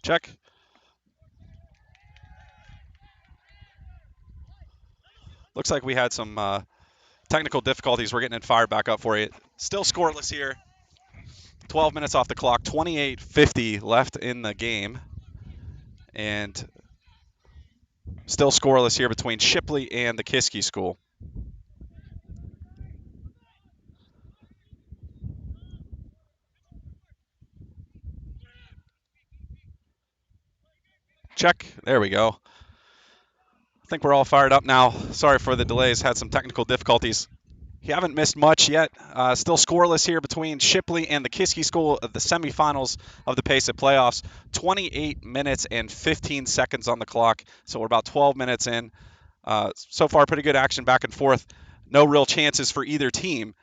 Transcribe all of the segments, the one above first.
Check. Looks like we had some technical difficulties. We're getting it fired back up for you. Still scoreless here. 12 minutes off the clock. 28:50 left in the game. And still scoreless here between Shipley and the Kiski school. Check. There we go. I think we're all fired up now. Sorry for the delays. Had some technical difficulties. You haven't missed much yet. Still scoreless here between Shipley and the Kiski School of the semifinals of the PAISAA playoffs. 28 minutes and 15 seconds on the clock. So we're about 12 minutes in. So far, pretty good action back and forth. No real chances for either team.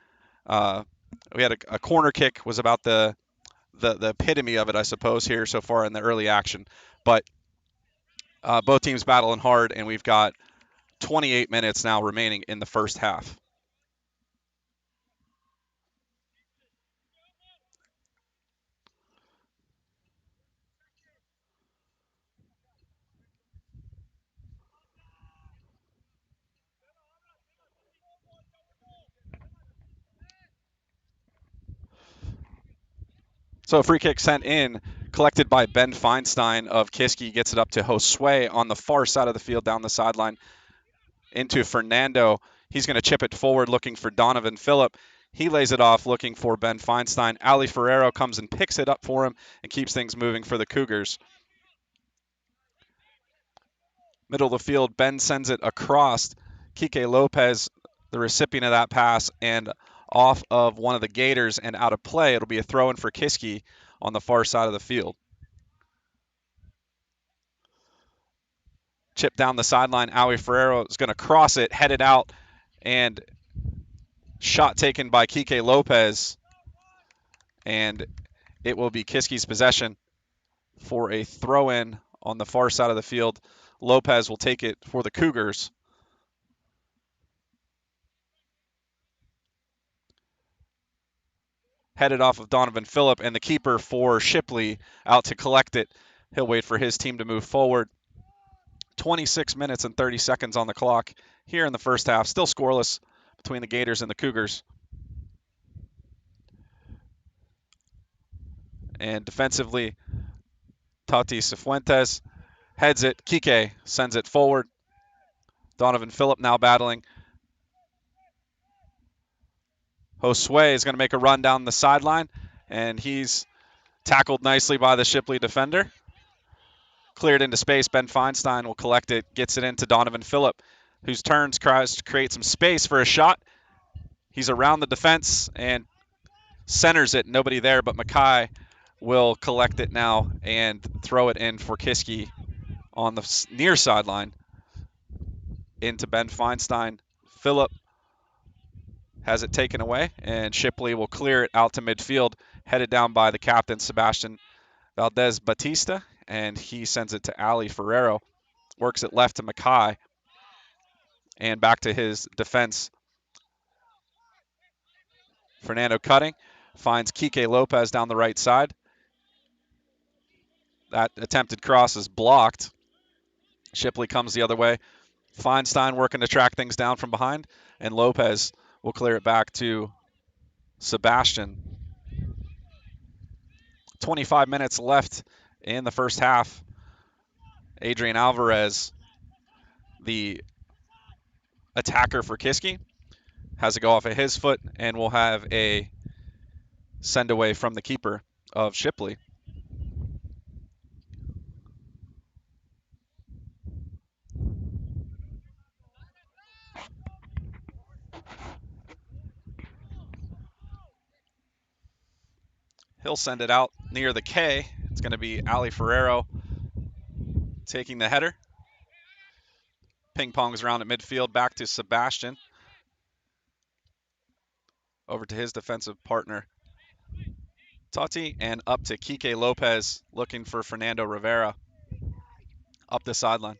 We had a corner kick was about the epitome of it, I suppose, here so far in the early action. But both teams battling hard, and we've got 28 minutes now remaining in the first half. So a free kick sent in, collected by Ben Feinstein of Kiski, gets it up to Josue on the far side of the field down the sideline into Fernando. He's going to chip it forward looking for Donovan Phillip. He lays it off looking for Ben Feinstein. Ali Ferrero comes and picks it up for him and keeps things moving for the Cougars. Middle of the field, Ben sends it across. Kike Lopez, the recipient of that pass, and off of one of the Gators and out of play. It'll be a throw-in for Kiski on the far side of the field. Chip down the sideline. Ali Ferrero is going to cross it, headed out, and shot taken by Kike Lopez. And it will be Kiski's possession for a throw-in on the far side of the field. Lopez will take it for the Cougars. Headed off of Donovan Phillip, and the keeper for Shipley out to collect it. He'll wait for his team to move forward. 26 minutes and 30 seconds on the clock here in the first half. Still scoreless between the Gators and the Cougars. And defensively, Tati Cifuentes heads it. Kike sends it forward. Donovan Phillip now battling. Josue is going to make a run down the sideline, and he's tackled nicely by the Shipley defender. Cleared into space. Ben Feinstein will collect it, gets it into Donovan Phillip, whose turns tries to create some space for a shot. He's around the defense and centers it. Nobody there, but Mackay will collect it now and throw it in for Kiski on the near sideline into Ben Feinstein. Phillip has it taken away, and Shipley will clear it out to midfield, headed down by the captain, Sebastian Valdez Batista, and he sends it to Ali Ferrero. Works it left to Mackay, and back to his defense. Fernando cutting, finds Kike Lopez down the right side. That attempted cross is blocked. Shipley comes the other way. Feinstein working to track things down from behind, and Lopez will clear it back to Sebastian. 25 minutes left in the first half. Adrian Alvarez, the attacker for Kiski, has to go off of his foot, and we'll have a send away from the keeper of Shipley. He'll send it out near the K. It's going to be Ali Ferrero taking the header. Ping pongs around at midfield, back to Sebastian. Over to his defensive partner, Tati, and up to Kike Lopez, looking for Fernando Rivera up the sideline.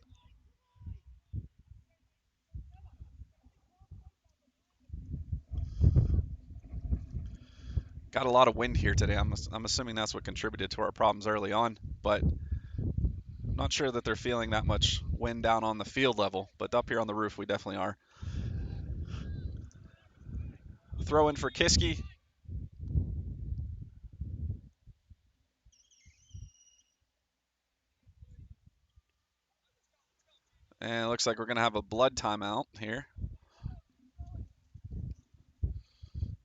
Got a lot of wind here today. I'm assuming that's what contributed to our problems early on, but Not sure that they're feeling that much wind down on the field level, but up here on the roof, we definitely are. Throw in for Kiski. And it looks like we're going to have a blood timeout here.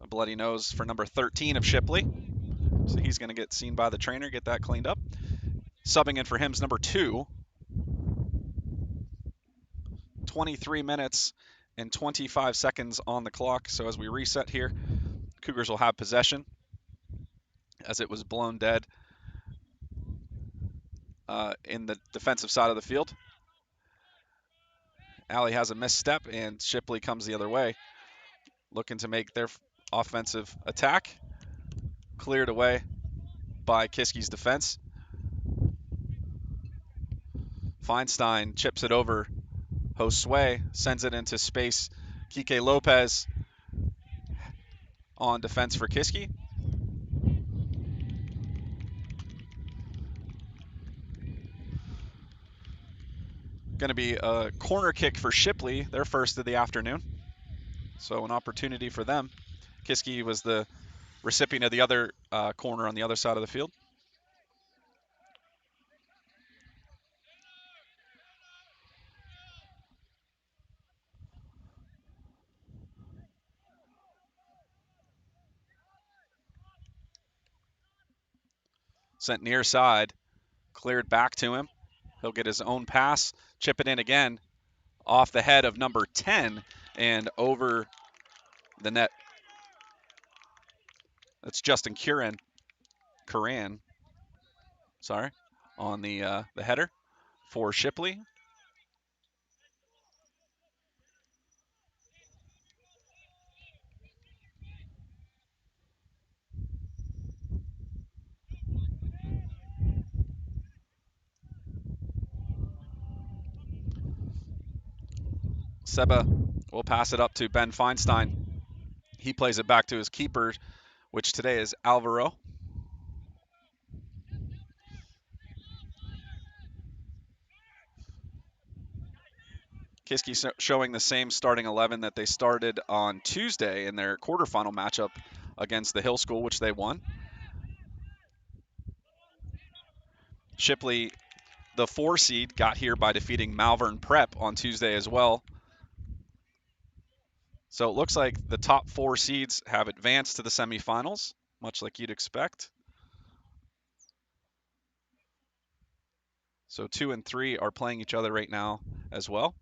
A bloody nose for number 13 of Shipley. So he's going to get seen by the trainer, get that cleaned up. Subbing in for him's number 2. 23 minutes and 25 seconds on the clock. So as we reset here, Cougars will have possession as it was blown dead in the defensive side of the field. Alley has a misstep, and Shipley comes the other way, looking to make their offensive attack. Cleared away by Kiski's defense. Feinstein chips it over. Josue sends it into space. Kike Lopez on defense for Kiski. Going to be a corner kick for Shipley, their first of the afternoon. So an opportunity for them. Kiski was the recipient of the other corner on the other side of the field. Sent near side, cleared back to him. He'll get his own pass, chip it in again, off the head of number 10 and over the net. That's Justin Curran, sorry, on the header for Shipley. Seba will pass it up to Ben Feinstein. He plays it back to his keeper, which today is Alvaro. Kiski showing the same starting 11 that they started on Tuesday in their quarterfinal matchup against the Hill School, which they won. Shipley, the 4 seed, got here by defeating Malvern Prep on Tuesday as well. So it looks like the top 4 seeds have advanced to the semifinals, much like you'd expect. So 2 and 3 are playing each other right now as well.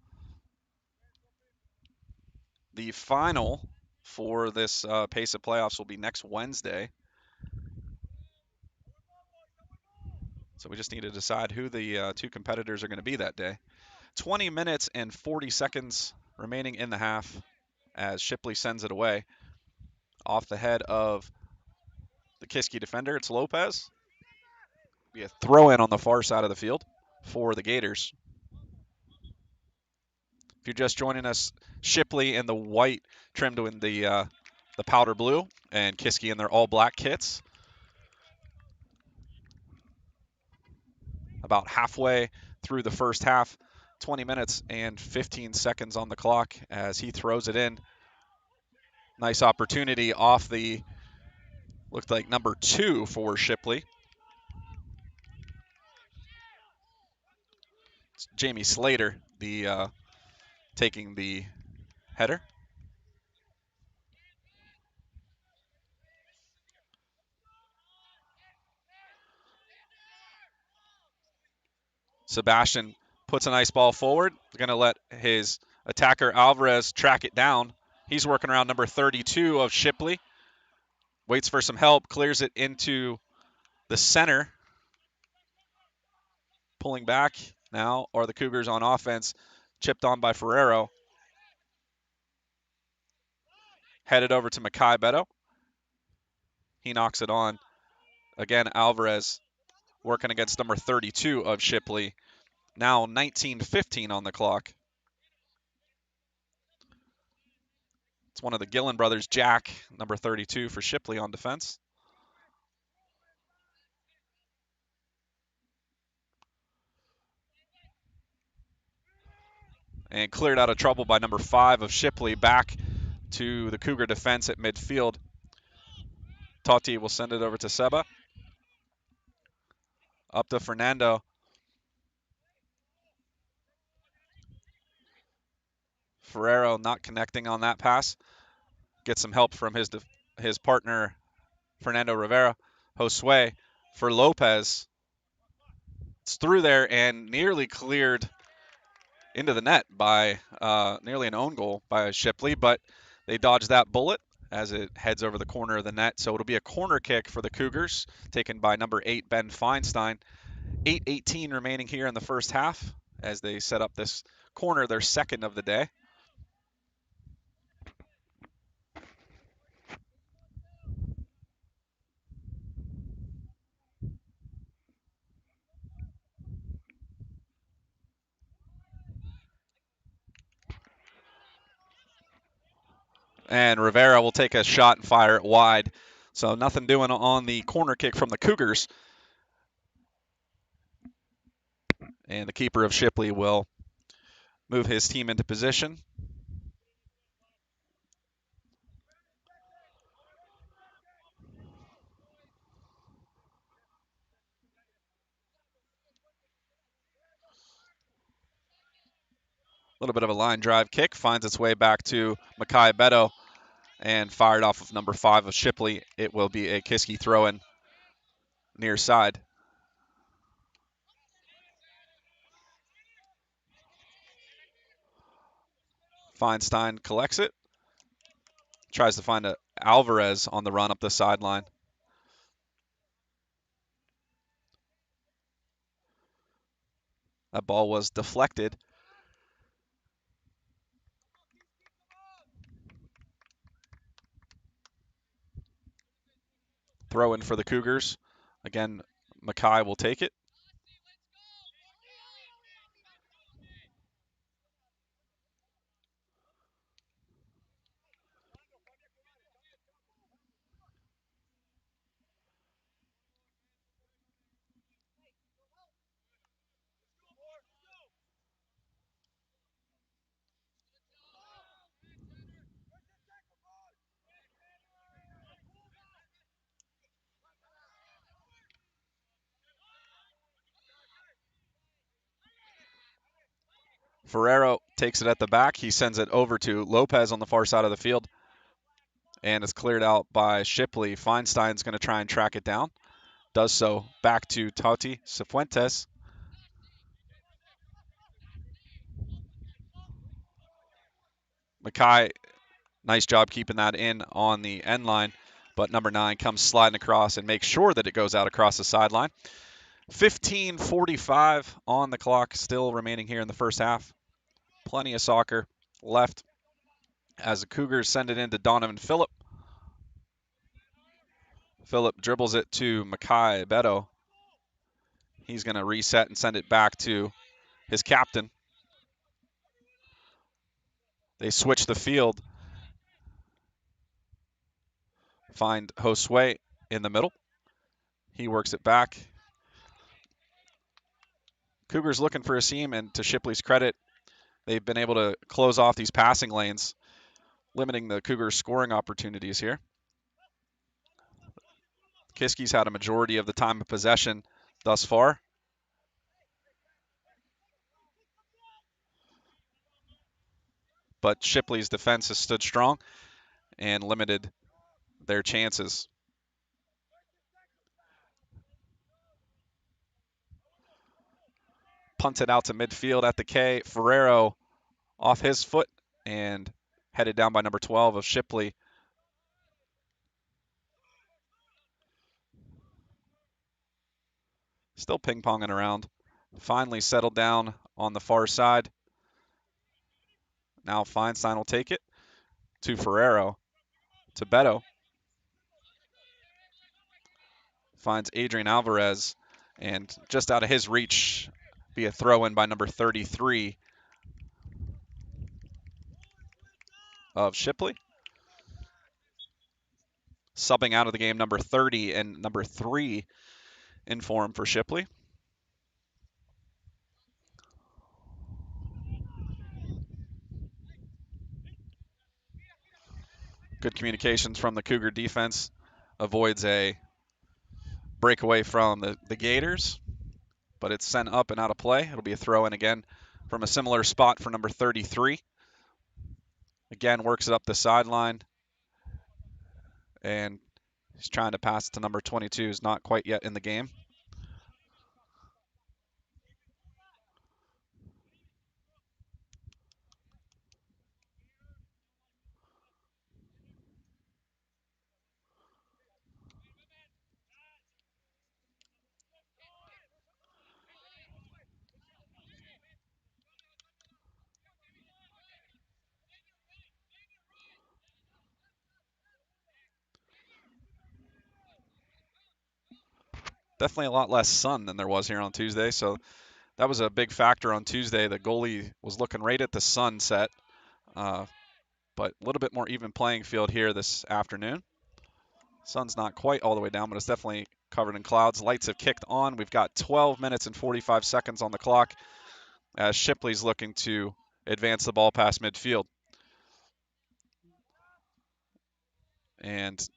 The final for this PAISAA playoffs will be next Wednesday. So we just need to decide who the 2 competitors are going to be that day. 20 minutes and 40 seconds remaining in the half as Shipley sends it away off the head of the Kiski defender. It's Lopez. Be a throw in on the far side of the field for the Gators. If you're just joining us, Shipley in the white trimmed in the powder blue, and Kiski in their all black kits. About halfway through the first half, 20 minutes and 15 seconds on the clock as he throws it in. Nice opportunity off the, looked like number 2 for Shipley. It's Jamie Slater, the taking the header. Sebastian puts a nice ball forward. Going to let his attacker Alvarez track it down. He's working around number 32 of Shipley. Waits for some help, clears it into the center. Pulling back now are the Cougars on offense. Chipped on by Ferrero. Headed over to Makai Beto. He knocks it on. Again, Alvarez working against number 32 of Shipley. Now 19:15 on the clock. It's one of the Gillen brothers, Jack, number 32 for Shipley on defense. and cleared out of trouble by number 5 of Shipley. Back to the Cougar defense at midfield. Totti will send it over to Seba. Up to Fernando. Ferrero not connecting on that pass. Gets some help from his partner, Fernando Rivera. Josue for Lopez. It's through there and nearly cleared into the net by nearly an own goal by Shipley, but they dodged that bullet as it heads over the corner of the net. So it'll be a corner kick for the Cougars, taken by number 8, Ben Feinstein. 8:18 remaining here in the first half as they set up this corner, their second of the day. And Rivera will take a shot and fire it wide. So nothing doing on the corner kick from the Cougars. And the keeper of Shipley will move his team into position. A little bit of a line drive kick, finds its way back to Makai Beto and fired off of number 5 of Shipley. It will be a Kiski throw-in near side. Feinstein collects it. Tries to find Alvarez on the run up the sideline. That ball was deflected. Throw in for the Cougars. Again, Makai will take it. Ferrero takes it at the back. He sends it over to Lopez on the far side of the field. And it's cleared out by Shipley. Feinstein's going to try and track it down. Does so back to Totti Cifuentes. Makai, nice job keeping that in on the end line. But number 9 comes sliding across and makes sure that it goes out across the sideline. 15:45 on the clock, still remaining here in the first half. Plenty of soccer left as the Cougars send it into Donovan Phillip. Phillip dribbles it to Makai Beto. He's going to reset and send it back to his captain. They switch the field. Find Josue in the middle. He works it back. Cougars looking for a seam, and to Shipley's credit, they've been able to close off these passing lanes, limiting the Cougars' scoring opportunities here. Kiski's had a majority of the time of possession thus far. But Shipley's defense has stood strong and limited their chances. Punted out to midfield at the K. Ferrero off his foot and headed down by number 12 of Shipley. Still ping-ponging around. Finally settled down on the far side. Now Feinstein will take it to Ferrero, to Beto. Finds Adrian Alvarez, and just out of his reach, be a throw-in by number 33 of Shipley. Subbing out of the game, number 30 and number 3 in form for Shipley. Good communications from the Cougar defense. Avoids a breakaway from the Gators, but it's sent up and out of play. It'll be a throw in again from a similar spot for number 33. Again, works it up the sideline, and he's trying to pass it to number 22, who's not quite yet in the game. Definitely a lot less sun than there was here on Tuesday, so that was a big factor on Tuesday. The goalie was looking right at the sunset, but a little bit more even playing field here this afternoon. Sun's not quite all the way down, but it's definitely covered in clouds. Lights have kicked on. We've got 12 minutes and 45 seconds on the clock as Shipley's looking to advance the ball past midfield. And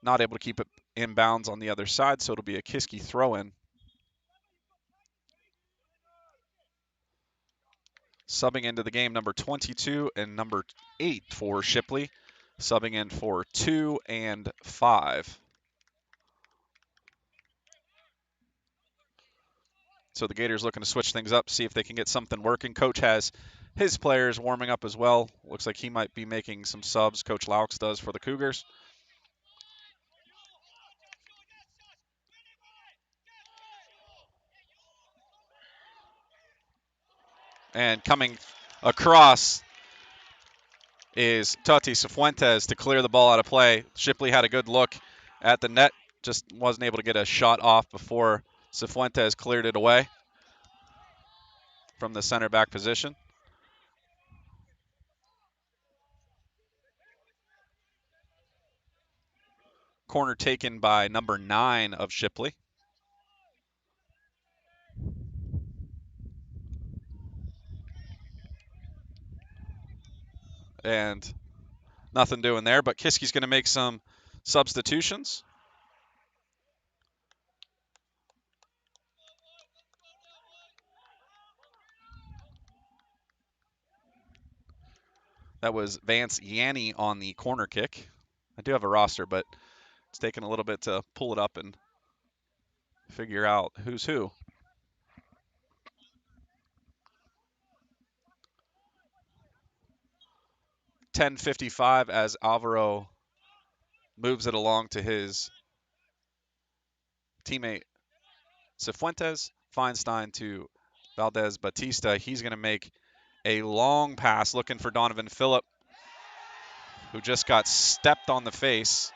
not able to keep it inbounds on the other side, so it'll be a Kiski throw-in. Subbing into the game, number 22 and number 8 for Shipley. Subbing in for 2 and 5. So the Gators looking to switch things up, see if they can get something working. Coach has his players warming up as well. Looks like he might be making some subs. Coach Laux does for the Cougars. And coming across is Tati Cifuentes to clear the ball out of play. Shipley had a good look at the net, just wasn't able to get a shot off before Cifuentes cleared it away from the center back position. Corner taken by number 9 of Shipley. And nothing doing there, but Kiski's going to make some substitutions. That was Vance Yanni on the corner kick. I do have a roster, but it's taking a little bit to pull it up and figure out who's who. 10:55 as Alvaro moves it along to his teammate Cifuentes. Feinstein to Valdez Batista. He's going to make a long pass looking for Donovan Phillip, who just got stepped on the face.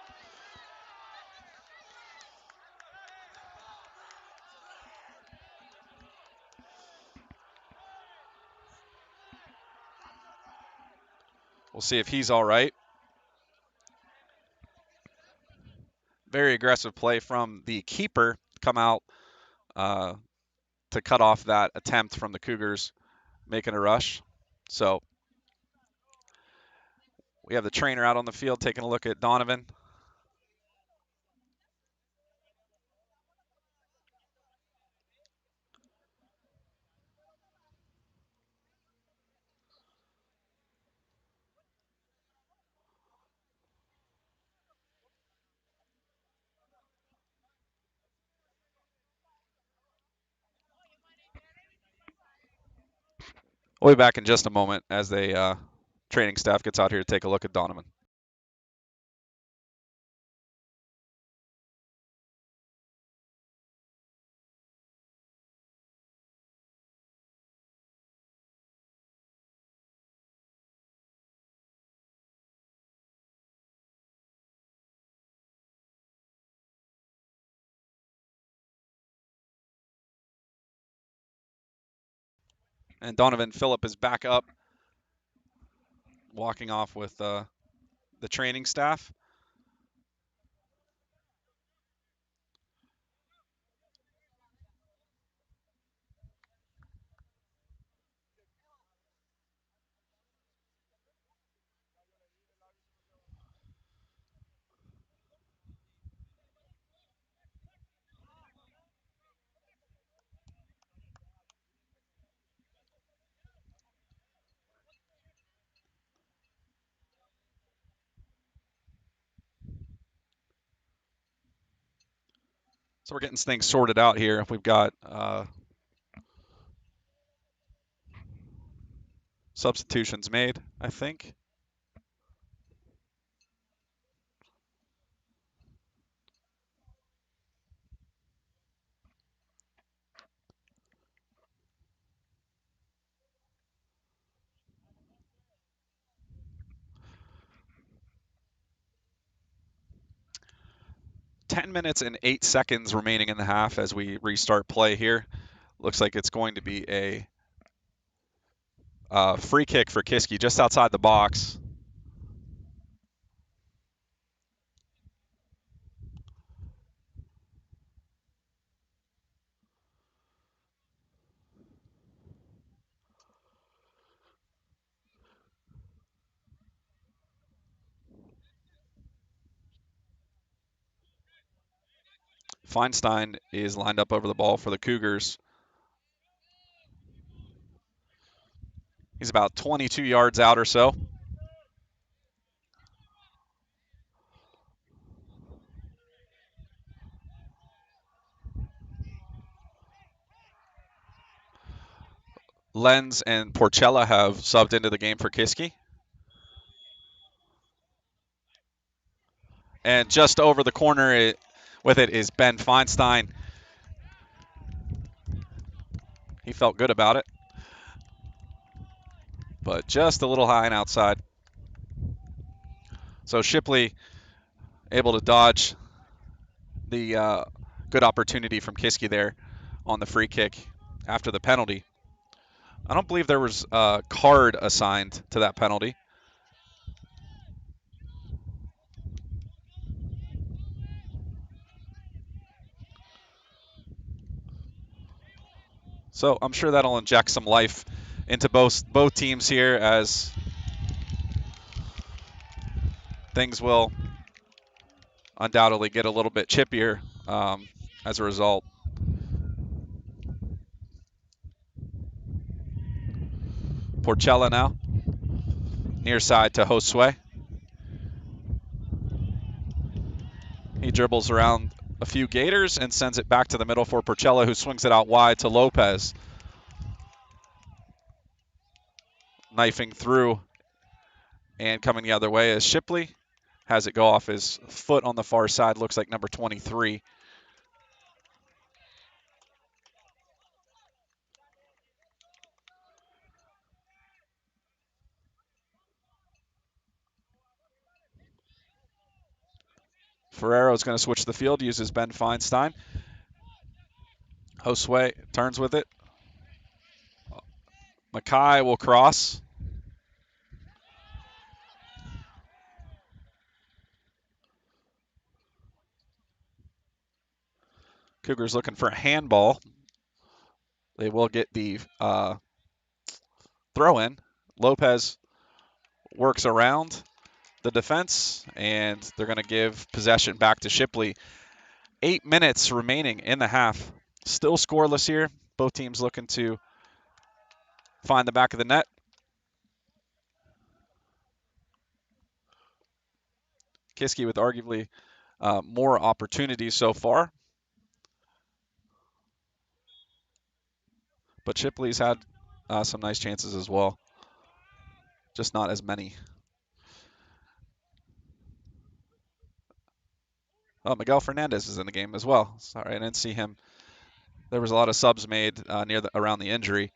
We'll see if he's all right. Very aggressive play from the keeper. Come out to cut off that attempt from the Cougars making a rush. So we have the trainer out on the field taking a look at Donovan. We'll be back in just a moment as the training staff gets out here to take a look at Donovan. And Donovan Phillip is back up, walking off with the training staff. So we're getting things sorted out here. We've got substitutions made, I think. Ten minutes and 8 seconds remaining in the half as we restart play here. Looks like it's going to be a free kick for Kiski just outside the box. Feinstein is lined up over the ball for the Cougars. He's about 22 yards out or so. Lenz and Porcella have subbed into the game for Kiski. And just over the corner with it is Ben Feinstein. He felt good about it, but just a little high and outside. So Shipley able to dodge the good opportunity from Kiski there on the free kick after the penalty. I don't believe there was a card assigned to that penalty. So I'm sure that'll inject some life into both teams here as things will undoubtedly get a little bit chippier as a result. Porcella now, near side to Josue. He dribbles around a few Gators and sends it back to the middle for Porcella, who swings it out wide to Lopez. Knifing through and coming the other way as Shipley has it go off his foot on the far side. Looks like number 23. Ferrero is going to switch the field, uses Ben Feinstein. Josue turns with it. Mackay will cross. Cougars looking for a handball. They will get the throw in. Lopez works around the defense, and they're going to give possession back to Shipley. 8 minutes remaining in the half. Still scoreless here. Both teams looking to find the back of the net. Kiski with arguably more opportunities so far. But Shipley's had some nice chances as well. Just not as many. Oh, Miguel Fernandez is in the game as well. Sorry, I didn't see him. There was a lot of subs made around the injury.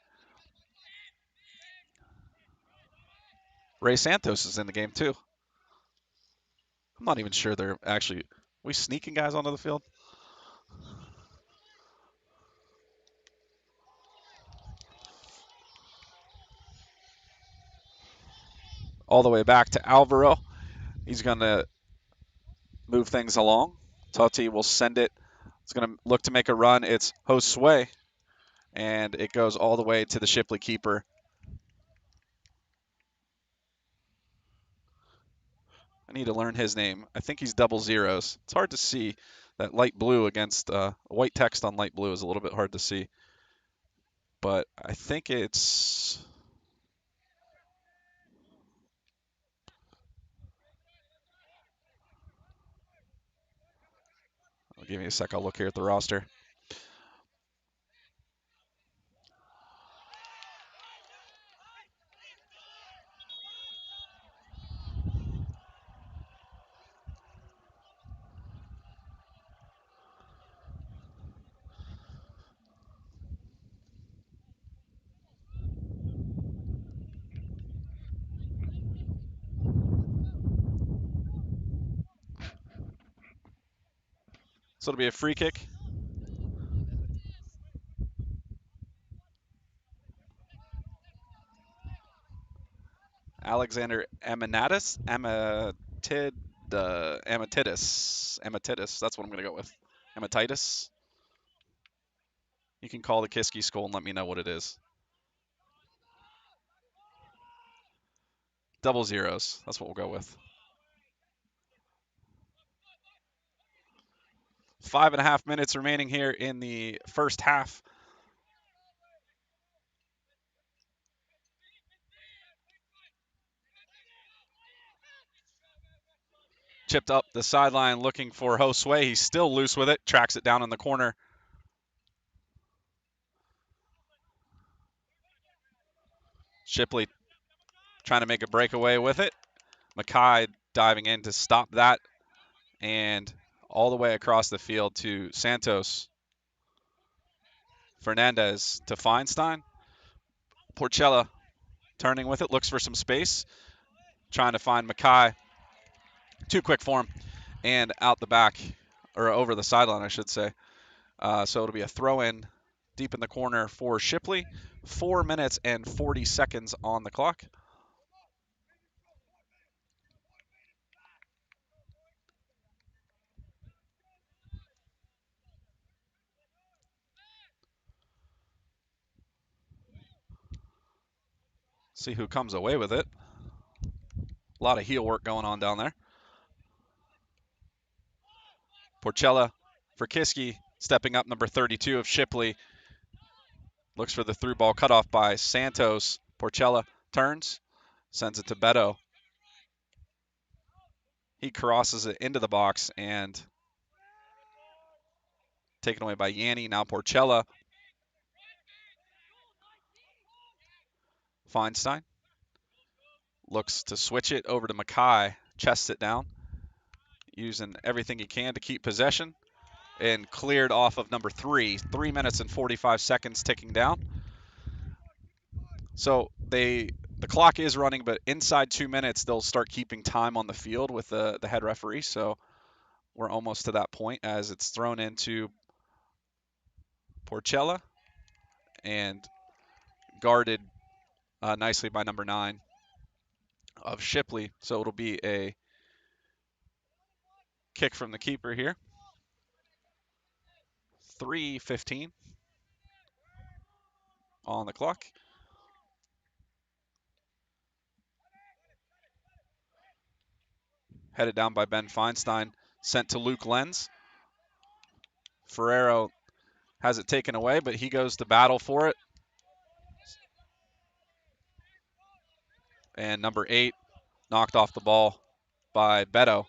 Ray Santos is in the game too. I'm not even sure they're actually. We sneaking guys onto the field? All the way back to Alvaro. He's going to move things along. Totti will send it. It's going to look to make a run. It's Josue, and it goes all the way to the Shipley keeper. I need to learn his name. I think he's double zeros. It's hard to see. That light blue against white text on light blue is a little bit hard to see. But I think it's... Give me a sec. I'll look here at the roster. So it'll be a free kick. Alexander Amatitis. That's what I'm going to go with. Amatitis. You can call the Kiski school and let me know what it is. Double zeros. That's what we'll go with. 5.5 minutes remaining here in the first half. Chipped up the sideline looking for Josue. He's still loose with it. Tracks it down in the corner. Shipley trying to make a breakaway with it. Mackay diving in to stop that. And all the way across the field to Santos. Fernandez to Feinstein. Porchella turning with it. Looks for some space. Trying to find Mackay. Too quick for him. And out the back. Or over the sideline, I should say. So it'll be a throw-in deep in the corner for Shipley. 4 minutes and 40 seconds on the clock. See who comes away with it. A lot of heel work going on down there. Porchella for Kiski, stepping up, number 32 of Shipley. Looks for the through ball cut off by Santos. Porchella turns, sends it to Beto. He crosses it into the box and taken away by Yanni. Now Porchella. Feinstein looks to switch it over to Mackay. Chests it down, using everything he can to keep possession. And cleared off of number 3. 3 minutes and 45 seconds ticking down. So the clock is running, but inside 2 minutes, they'll start keeping time on the field with the head referee. So we're almost to that point as it's thrown into Porchella and guarded nicely by number 9 of Shipley. So it'll be a kick from the keeper here. 3:15 on the clock. Headed down by Ben Feinstein, sent to Luke Lenz. Ferrero has it taken away, but he goes to battle for it. And number 8 knocked off the ball by Beto.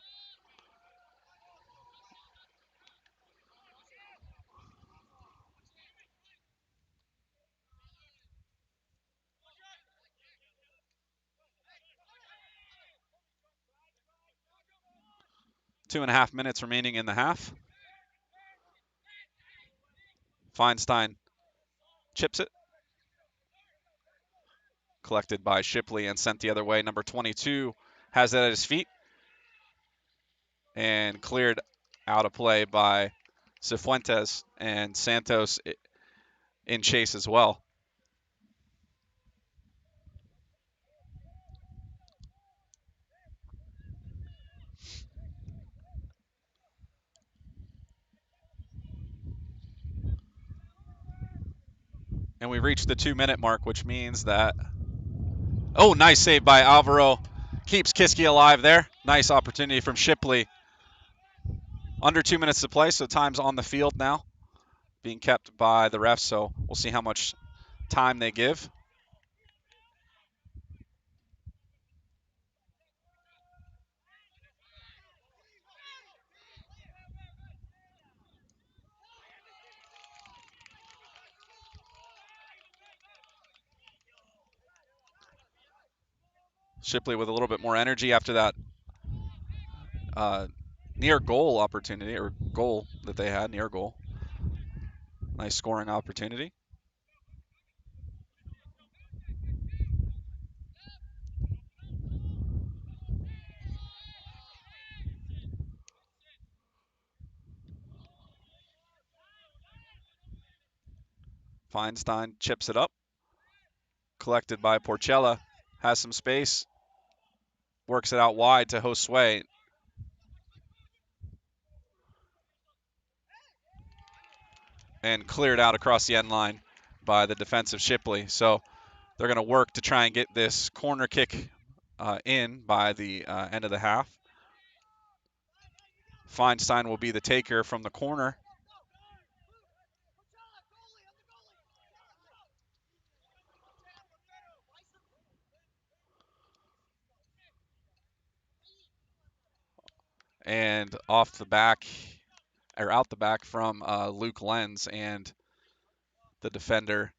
Two and a half minutes remaining in the half. Feinstein chips it. Collected by Shipley and sent the other way. Number 22 has it at his feet. And cleared out of play by Cifuentes and Santos in chase as well. And we reached the 2-minute mark, which means that, oh, nice save by Alvaro. Keeps Kiski alive there. Nice opportunity from Shipley. Under 2 minutes to play, so time's on the field now. Being kept by the refs, so we'll see how much time they give. Shipley with a little bit more energy after that near goal opportunity, or goal that they had, near goal. Nice scoring opportunity. Feinstein chips it up. Collected by Porcella. Has some space. Works it out wide to Josue. And cleared out across the end line by the defensive Shipley. So they're going to work to try and get this corner kick in by the end of the half. Feinstein will be the taker from the corner. And off the back, or out the back from Luke Lenz and the defender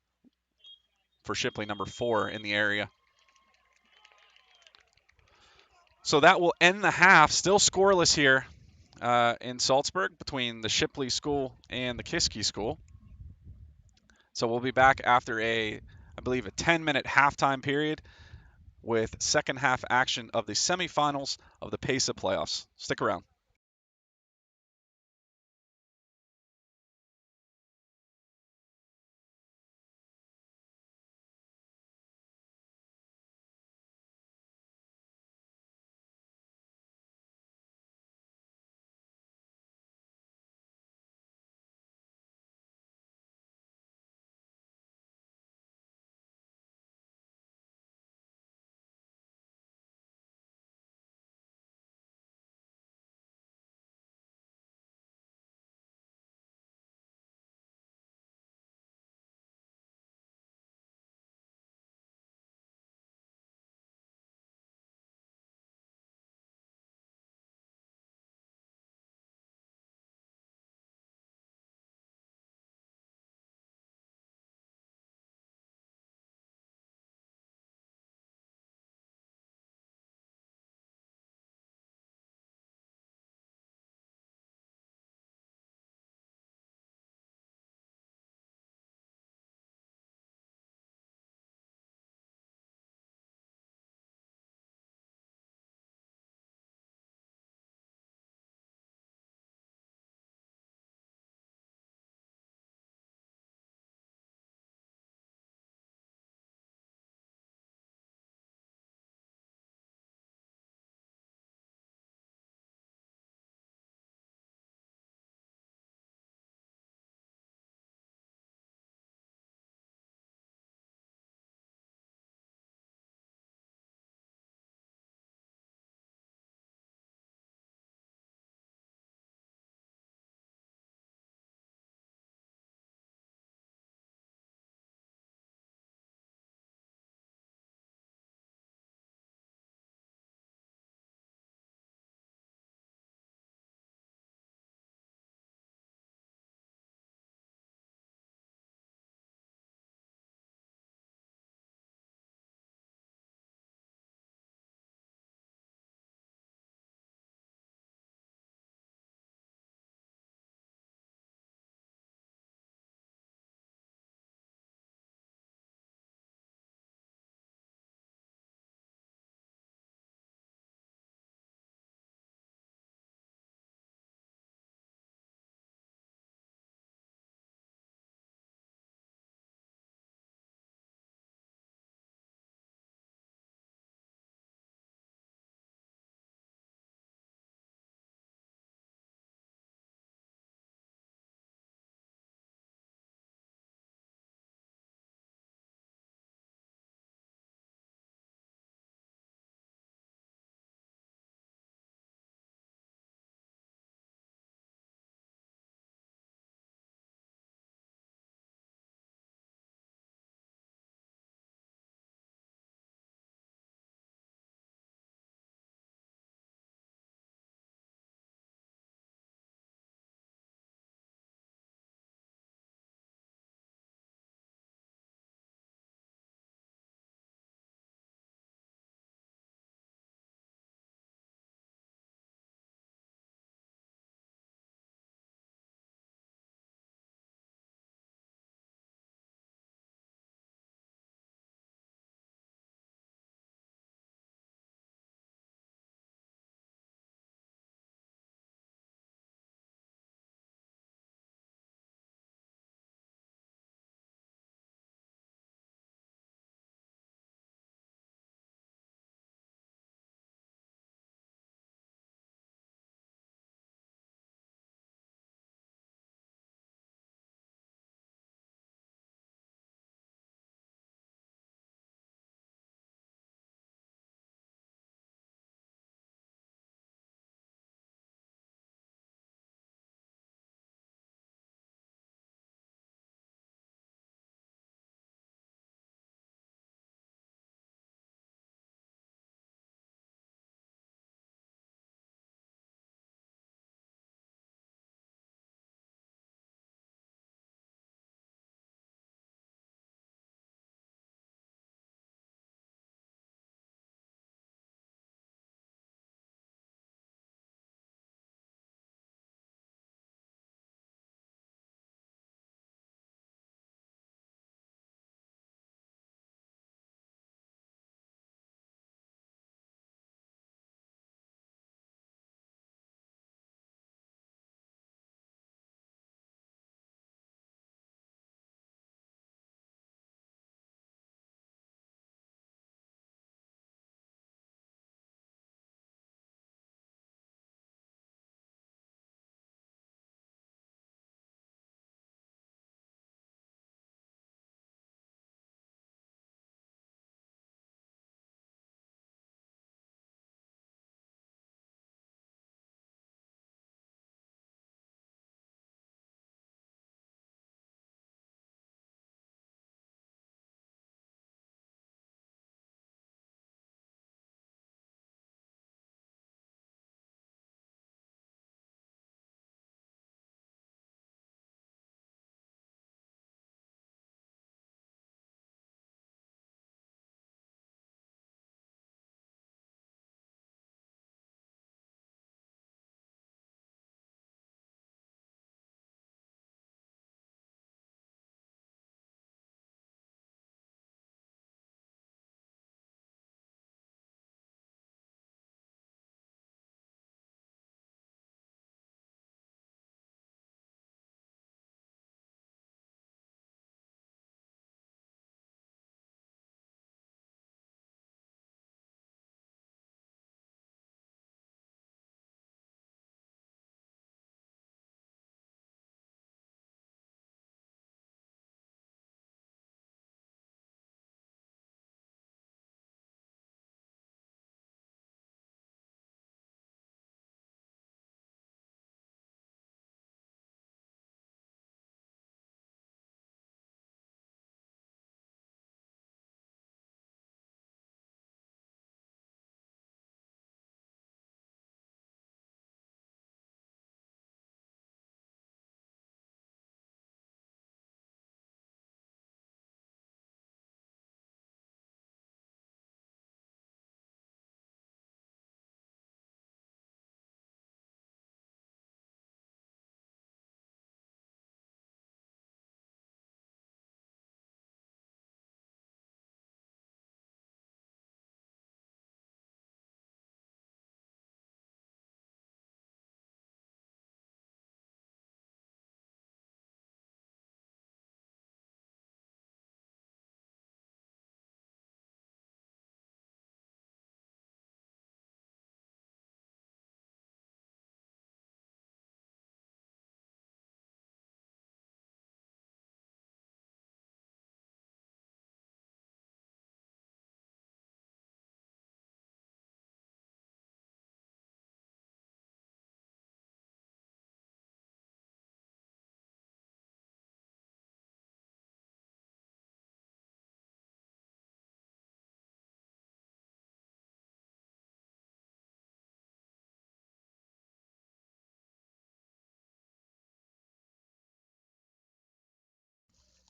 for Shipley, number 4 in the area. So that will end the half. Still scoreless here in Salzburg between the Shipley school and the Kiski school. So we'll be back after I believe, a 10-minute halftime period with second half action of the semifinals of the PAISAA playoffs. Stick around.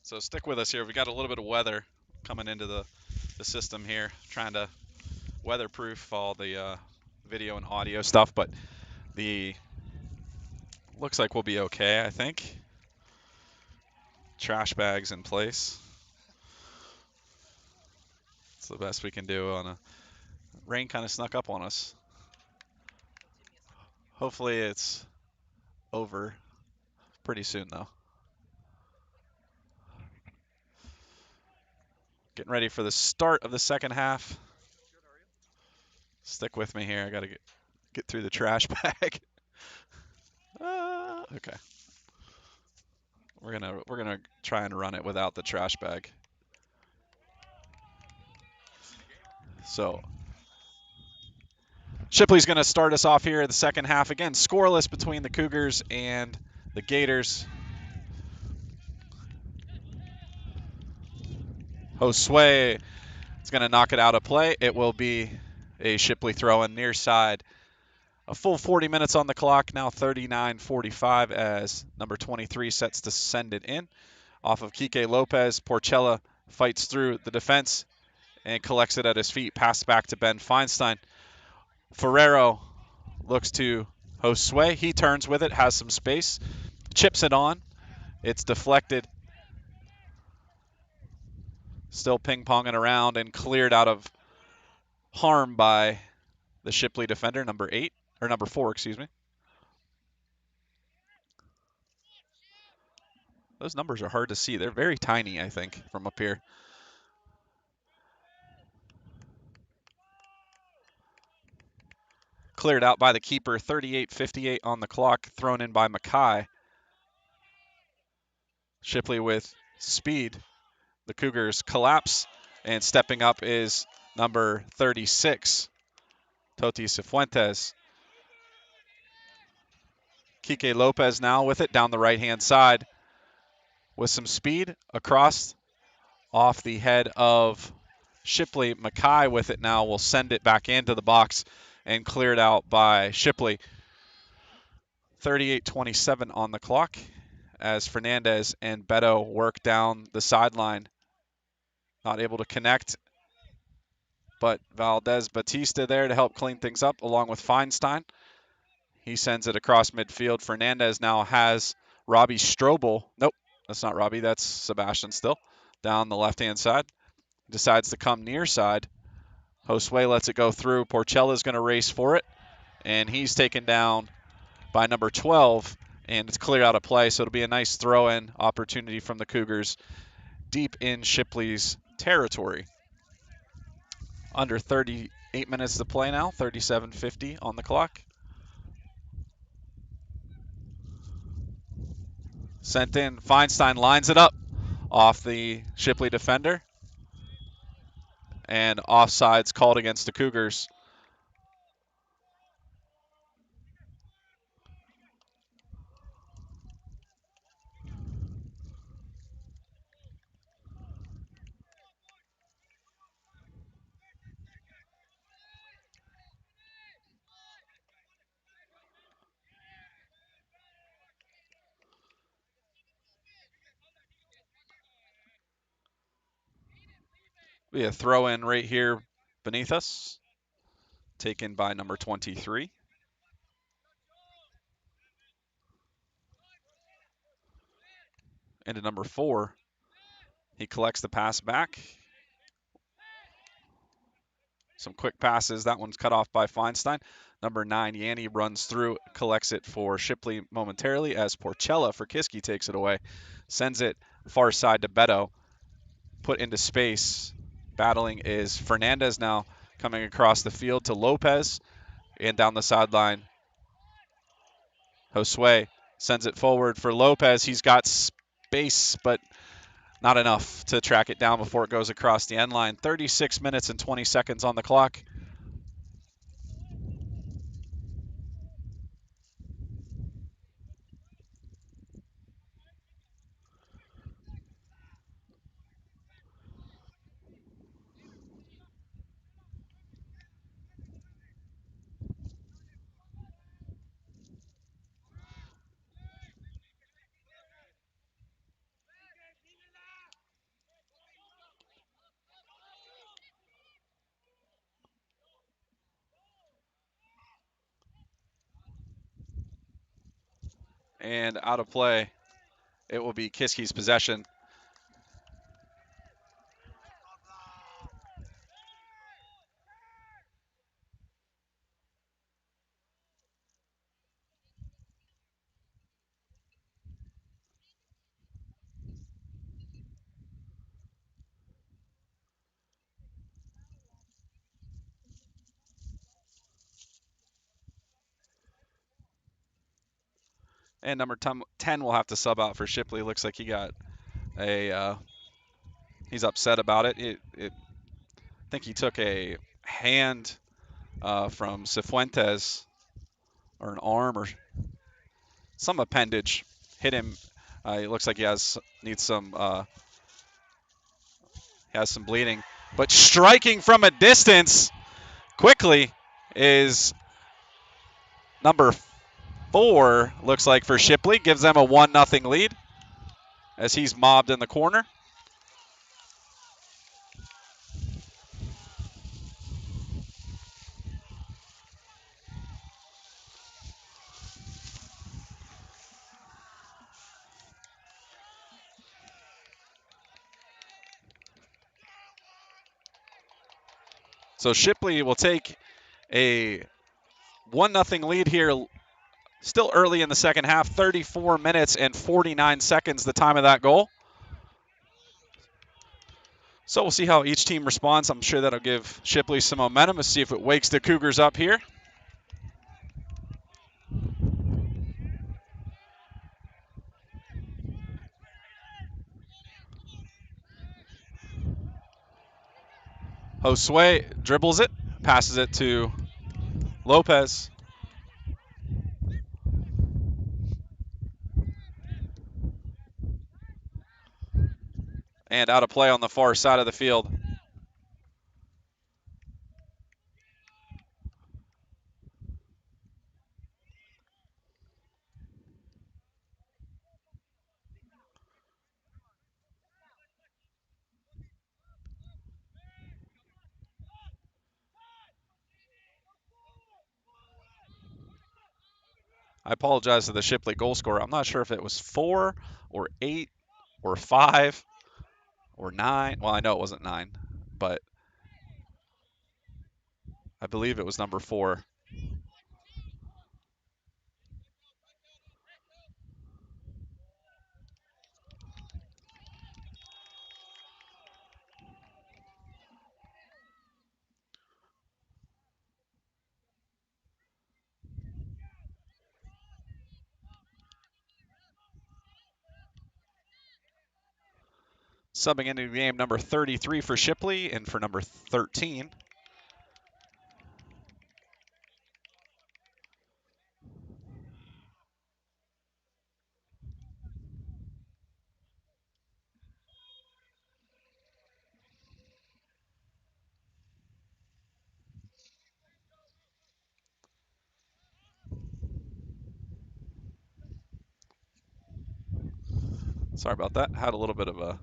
So stick with us here. We got a little bit of weather coming into the system here, trying to weatherproof all the video and audio stuff, but the looks like we'll be okay, I think. Trash bags in place. It's the best we can do on a rain kind of snuck up on us. Hopefully it's over pretty soon though. Getting ready for the start of the second half. Stick with me here. I got to get through the trash bag. Okay. We're gonna try and run it without the trash bag. So Shipley's going to start us off here in the second half. Again, scoreless between the Cougars and the Gators. Josue is going to knock it out of play. It will be a Shipley throw in near side. A full 40 minutes on the clock, now 39:45 as number 23 sets to send it in. Off of Kike Lopez, Porchella fights through the defense and collects it at his feet. Pass back to Ben Feinstein. Ferrero looks to Josue. He turns with it, has some space, chips it on. It's deflected. Still ping-ponging around and cleared out of harm by the Shipley defender, number 4, excuse me. Those numbers are hard to see. They're very tiny, I think, from up here. Cleared out by the keeper, 38:58 on the clock, thrown in by Mackay. Shipley with speed. The Cougars collapse, and stepping up is number 36, Toti Cifuentes. Kike Lopez now with it down the right-hand side with some speed across off the head of Shipley. Mackay with it now will send it back into the box and cleared out by Shipley. 38:27 on the clock as Fernandez and Beto work down the sideline. Not able to connect, but Valdez Batista there to help clean things up along with Feinstein. He sends it across midfield. Fernandez now has Robbie Strobel. Nope, that's not Robbie. That's Sebastian still. Down the left-hand side. Decides to come near side. Josue lets it go through. Porchella's going to race for it, and he's taken down by number 12, and it's cleared out of play, so it'll be a nice throw-in opportunity from the Cougars deep in Shipley's territory. Under 38 minutes to play now, 37:50 on the clock. Sent in, Feinstein lines it up off the Shipley defender, and offsides called against the Cougars. We have a throw in right here beneath us, taken by number 23. Into number 4. He collects the pass back. Some quick passes. That one's cut off by Feinstein. Number 9, Yanni runs through, collects it for Shipley momentarily as Porchella for Kiski takes it away. Sends it far side to Beto. Put into space. Battling is Fernandez now coming across the field to Lopez and down the sideline. Josue sends it forward for Lopez. He's got space, but not enough to track it down before it goes across the end line. 36 minutes and 20 seconds on the clock. And out of play, it will be Kiski's possession. And number 10 will have to sub out for Shipley. Looks like he got he's upset about it. I think he took a hand from Cifuentes, or an arm or some appendage, hit him. It looks like he needs some has some bleeding. But striking from a distance quickly is number 4, looks like, for Shipley. Gives them a 1-0 lead as he's mobbed in the corner. So Shipley will take a 1-0 lead here. Still early in the second half, 34 minutes and 49 seconds, the time of that goal. So we'll see how each team responds. I'm sure that'll give Shipley some momentum. Let's see if it wakes the Cougars up here. Josue dribbles it, passes it to Lopez. And out of play on the far side of the field. I apologize to the Shipley goal scorer. I'm not sure if it was 4 or 8 or 5 or 9. Well, I know it wasn't 9, but I believe it was number 4. Subbing into the game, number 33 for Shipley, and for number 13. Sorry about that. Had a little bit of a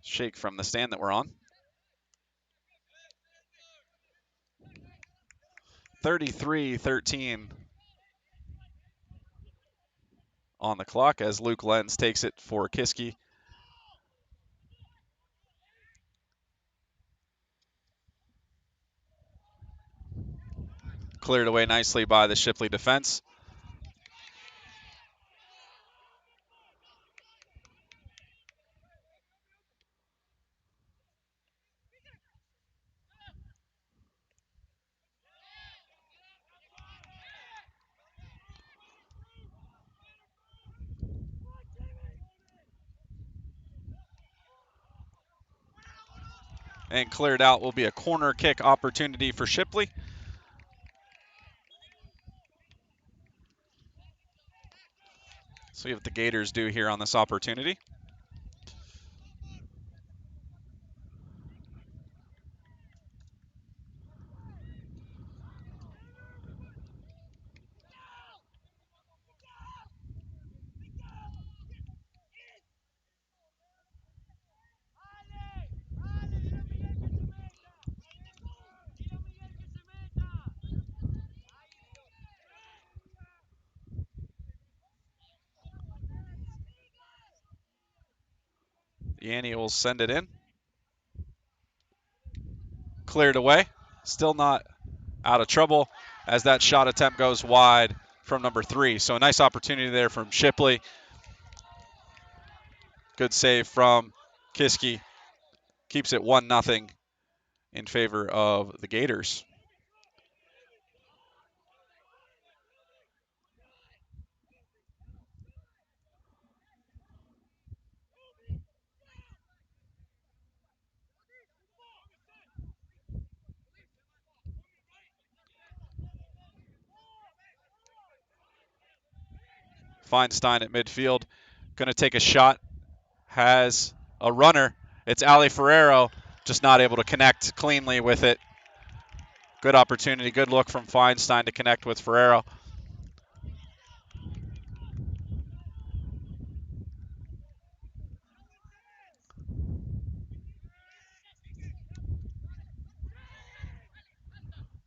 shake from the stand that we're on. 33-13 on the clock as Luke Lenz takes it for Kiski. Cleared away nicely by the Shipley defense. And cleared out will be a corner kick opportunity for Shipley. See what the Gators do here on this opportunity. Yanni will send it in. Cleared away. Still not out of trouble as that shot attempt goes wide from number 3. So a nice opportunity there from Shipley. Good save from Kiski. Keeps it 1-0 in favor of the Gators. Feinstein at midfield. Going to take a shot. Has a runner. It's Ali Ferrero. Just not able to connect cleanly with it. Good opportunity. Good look from Feinstein to connect with Ferrero.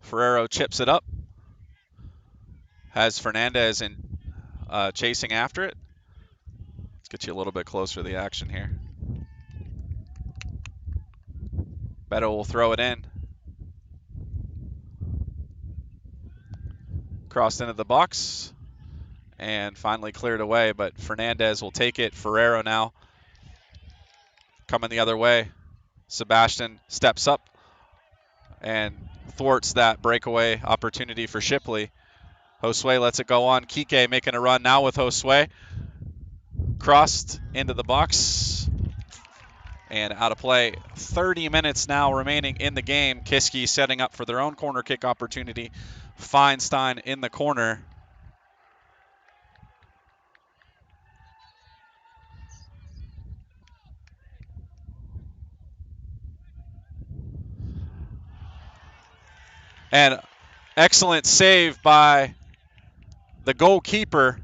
Ferrero chips it up. Has Fernandez in chasing after it. Let's get you a little bit closer to the action here. Beto will throw it in. Crossed into the box and finally cleared away, but Fernandez will take it. Ferrero now coming the other way. Sebastian steps up and thwarts that breakaway opportunity for Shipley. Josue lets it go on. Kike making a run now with Josue. Crossed into the box and out of play. 30 minutes now remaining in the game. Kiski setting up for their own corner kick opportunity. Feinstein in the corner. And excellent save by the goalkeeper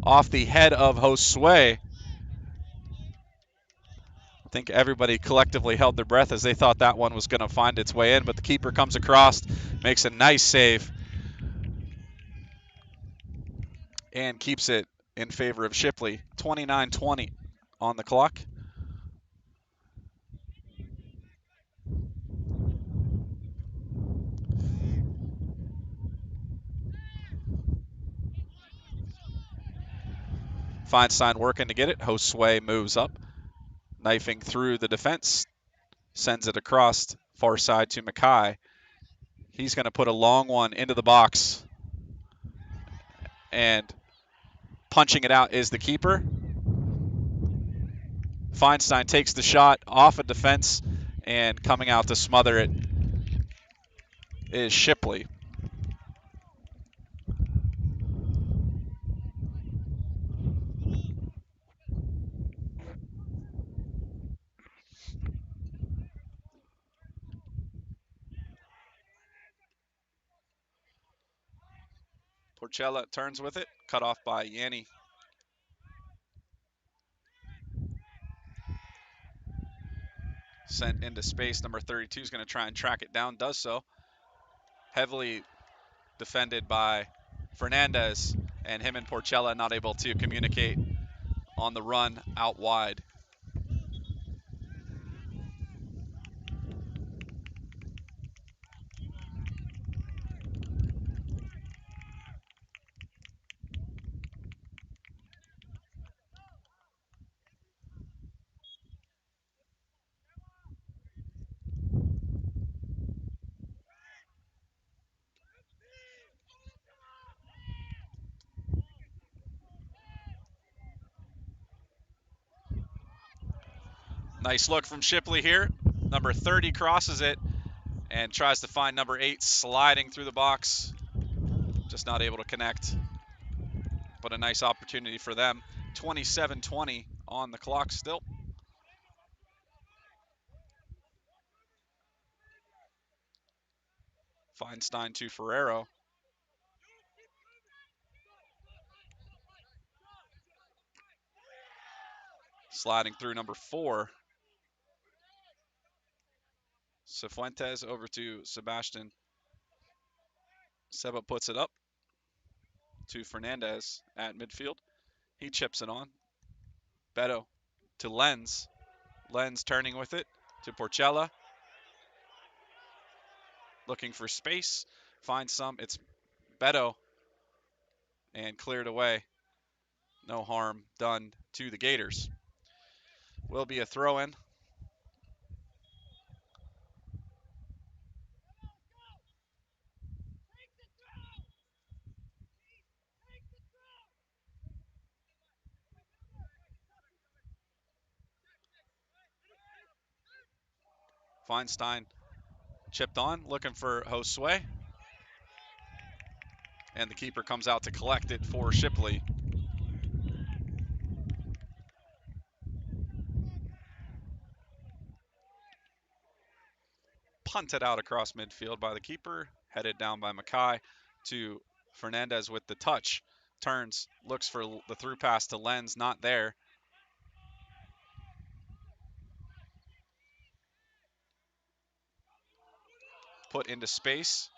off the head of Josue. I think everybody collectively held their breath as they thought that one was going to find its way in, but the keeper comes across, makes a nice save, and keeps it in favor of Shipley. 29-20 on the clock. Feinstein working to get it. Josue moves up, knifing through the defense, sends it across far side to Mackay. He's going to put a long one into the box, and punching it out is the keeper. Feinstein takes the shot off a defense, and coming out to smother it is Shipley. Porchella turns with it, cut off by Yanni. Sent into space. Number 32 is going to try and track it down, does so. Heavily defended by Fernandez, and him and Porchella not able to communicate on the run out wide. Nice look from Shipley here. Number 30 crosses it and tries to find number 8 sliding through the box. Just not able to connect. But a nice opportunity for them. 27-20 on the clock still. Feinstein to Ferrero. Sliding through number 4. Cifuentes over to Sebastian. Seba puts it up to Fernandez at midfield. He chips it on. Beto to Lenz. Lenz turning with it to Porcella. Looking for space. Finds some. It's Beto. And cleared away. No harm done to the Gators. Will be a throw-in. Feinstein chipped on, looking for Josue. And the keeper comes out to collect it for Shipley. Punted out across midfield by the keeper. Headed down by Mackay to Fernandez with the touch. Turns, looks for the through pass to Lenz, not there. Put into space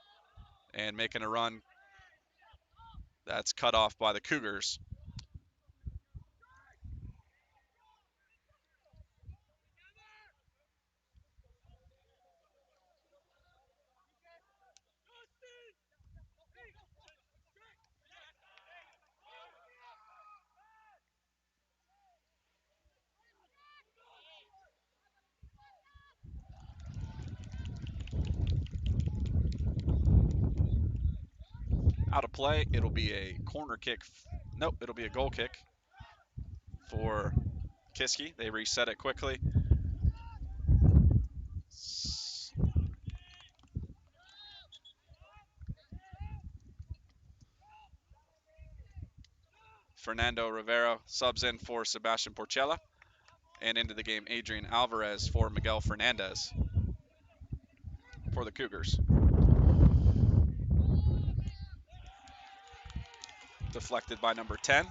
and making a run. That's cut off by the Cougars. Out of play, it'll be a corner kick. Nope, it'll be a goal kick for Kiski. They reset it quickly. Fernando Rivera subs in for Sebastian Porcella. And into the game, Adrian Alvarez for Miguel Fernandez for the Cougars. Deflected by number 10.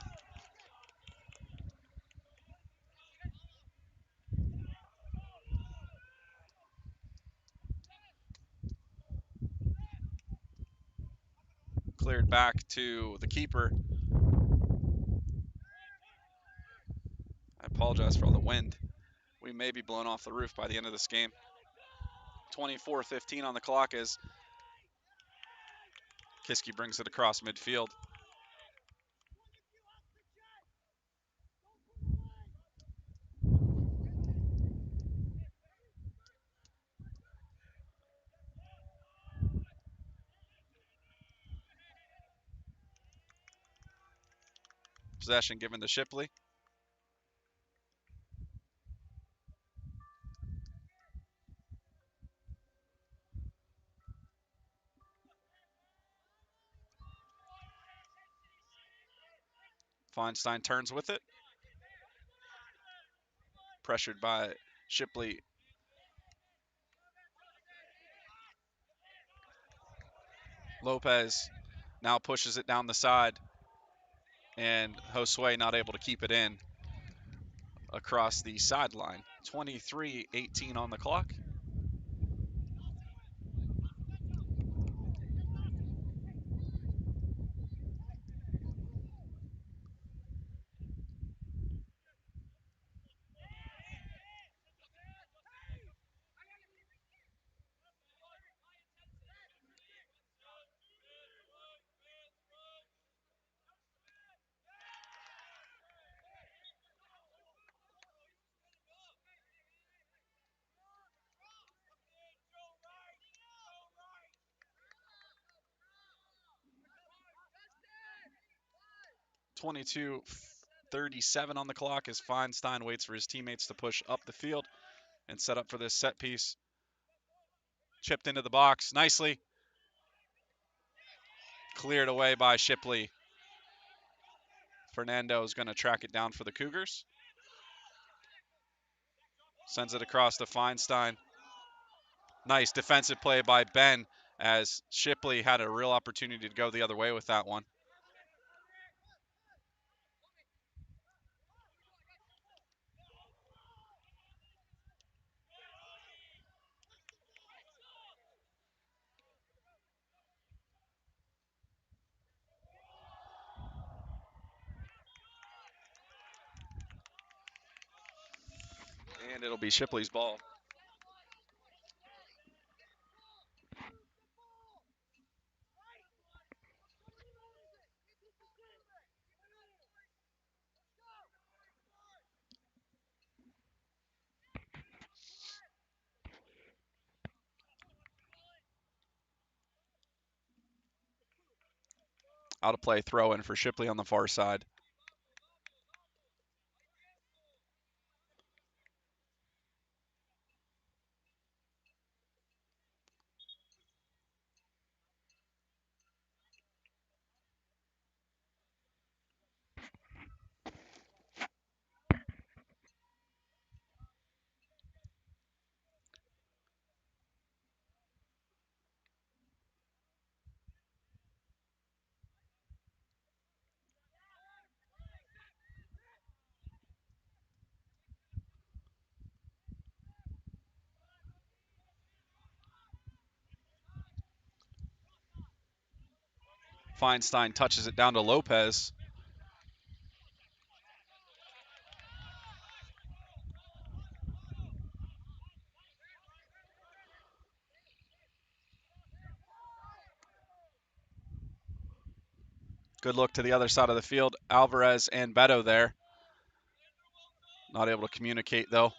Cleared back to the keeper. I apologize for all the wind. We may be blown off the roof by the end of this game. 24-15 on the clock as Kiski brings it across midfield. Possession given to Shipley. Feinstein turns with it. Pressured by Shipley. Lopez now pushes it down the side. And Josue not able to keep it in across the sideline. 23-18 on the clock. 22-37 on the clock as Feinstein waits for his teammates to push up the field and set up for this set piece. Chipped into the box nicely. Cleared away by Shipley. Fernando is going to track it down for the Cougars. Sends it across to Feinstein. Nice defensive play by Ben as Shipley had a real opportunity to go the other way with that one. it'll be Shipley's ball. Out of play throw in for Shipley on the far side. Feinstein touches it down to Lopez. Good look to the other side of the field. Alvarez and Beto there. Not able to communicate, though,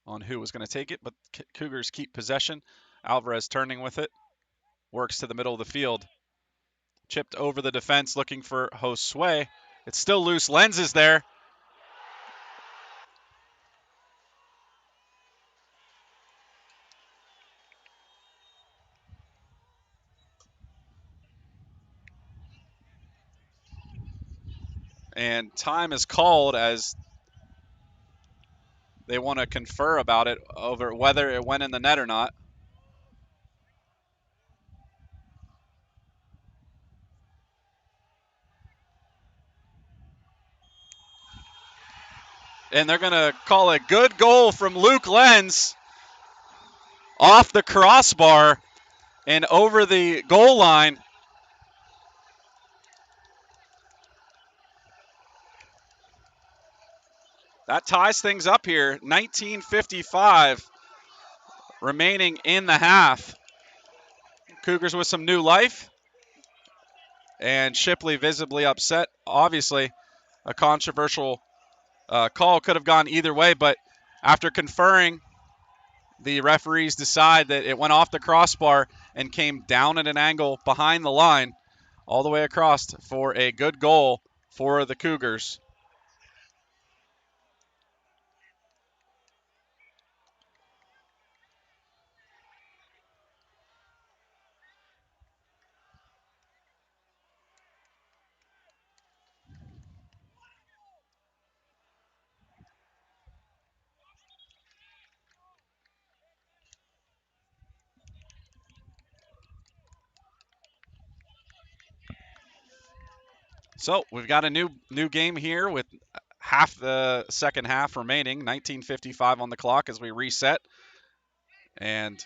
on who was going to take it, but Cougars keep possession. Alvarez turning with it. Works to the middle of the field. Chipped over the defense looking for Josue. It's still loose. Lenz is there. And time is called as they want to confer about it over whether it went in the net or not. And they're going to call a good goal from Luke Lenz off the crossbar and over the goal line. That ties things up here. 19:55 remaining in the half. Cougars with some new life. And Shipley visibly upset. Obviously, a controversial call could have gone either way, but after conferring, the referees decide that it went off the crossbar and came down at an angle behind the line all the way across for a good goal for the Cougars. So we've got a new game here with half the second half remaining. 19:55 on the clock as we reset and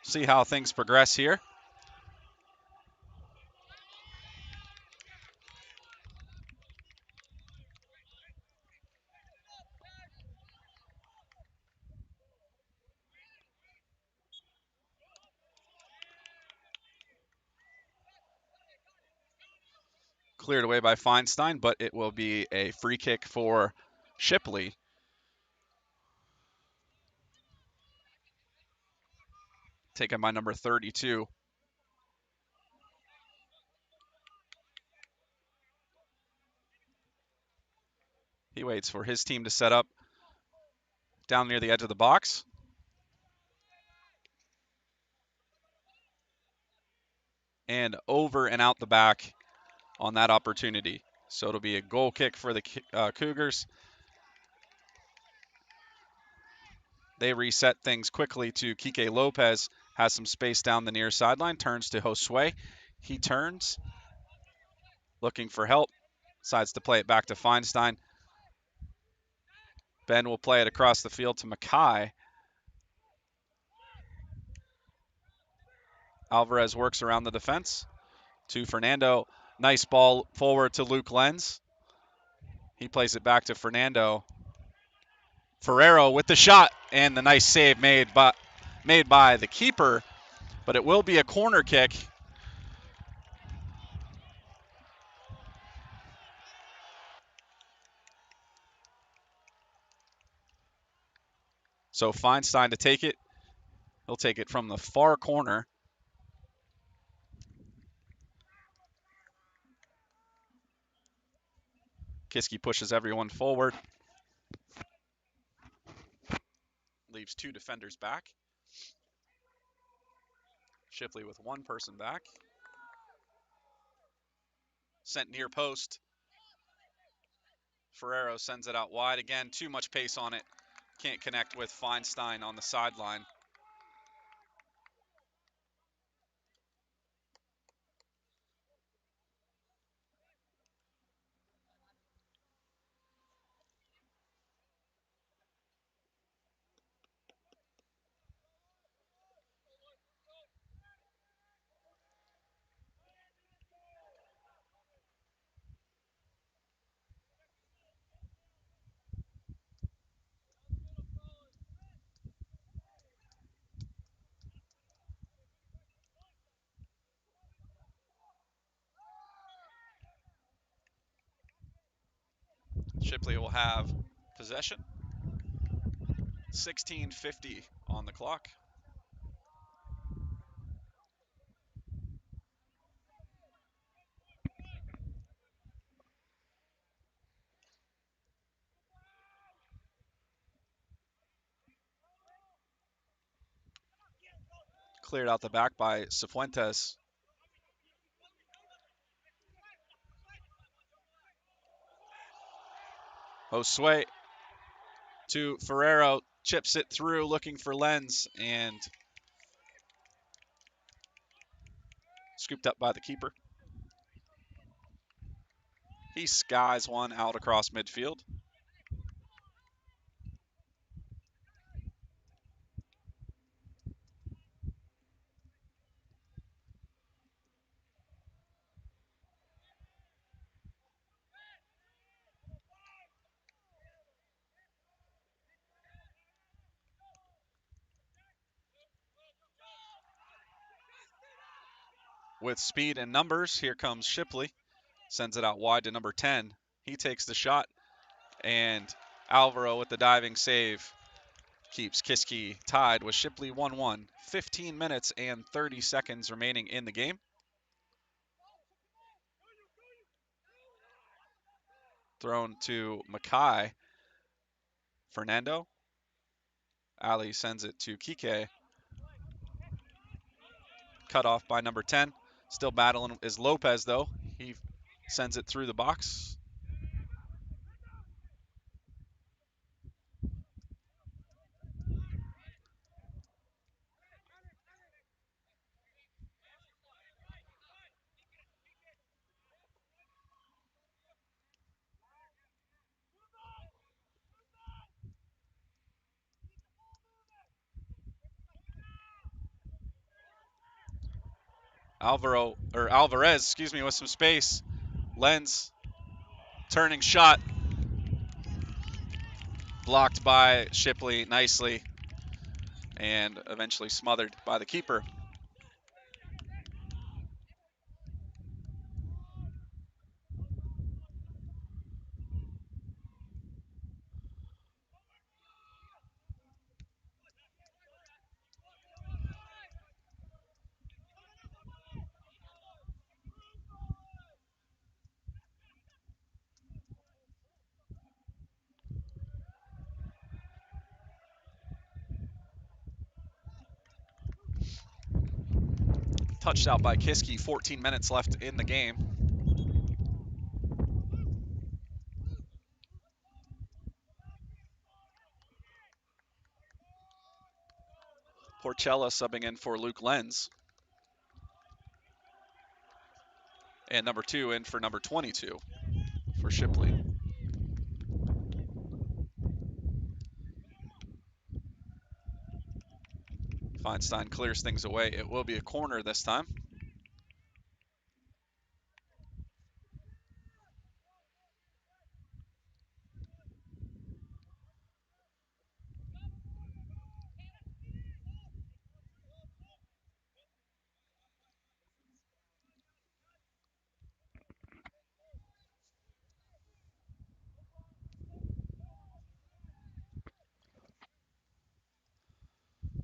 see how things progress here. Cleared away by Feinstein, but it will be a free kick for Shipley. Taken by number 32. He waits for his team to set up down near the edge of the box. And over and out the back on that opportunity. So it'll be a goal kick for the Cougars. They reset things quickly to Kike Lopez. Has some space down the near sideline. Turns to Josue. He turns, looking for help. Decides to play it back to Feinstein. Ben will play it across the field to Mackay. Alvarez works around the defense to Fernando. Nice ball forward to Luke Lenz. He plays it back to Fernando. Ferrero with the shot and the nice save made by the keeper, but it will be a corner kick. So Feinstein to take it. He'll take it from the far corner. Kiski pushes everyone forward. Leaves 2 defenders back. Shipley with 1 person back. Sent near post. Ferrero sends it out wide again. Too much pace on it. Can't connect with Feinstein on the sideline. Shipley will have possession. 16:50 on the clock. Cleared out the back by Cifuentes. Josue to Ferrero. Chips it through, looking for Lenz, and scooped up by the keeper. He skies one out across midfield. With speed and numbers, here comes Shipley. Sends it out wide to number 10. He takes the shot, and Alvaro with the diving save keeps Kiski tied with Shipley 1-1. 15 minutes and 30 seconds remaining in the game. Thrown to Mackay. Fernando. Ali sends it to Kike. Cut off by number 10. Still battling is Lopez, though. He sends it through the box. Alvarez, with some space. Lenz, turning shot. Blocked by Shipley nicely, and eventually smothered by the keeper. Touched out by Kiski, 14 minutes left in the game. Porcella subbing in for Luke Lenz. And number 2 in for number 22 for Shipley. Feinstein clears things away. It will be a corner this time.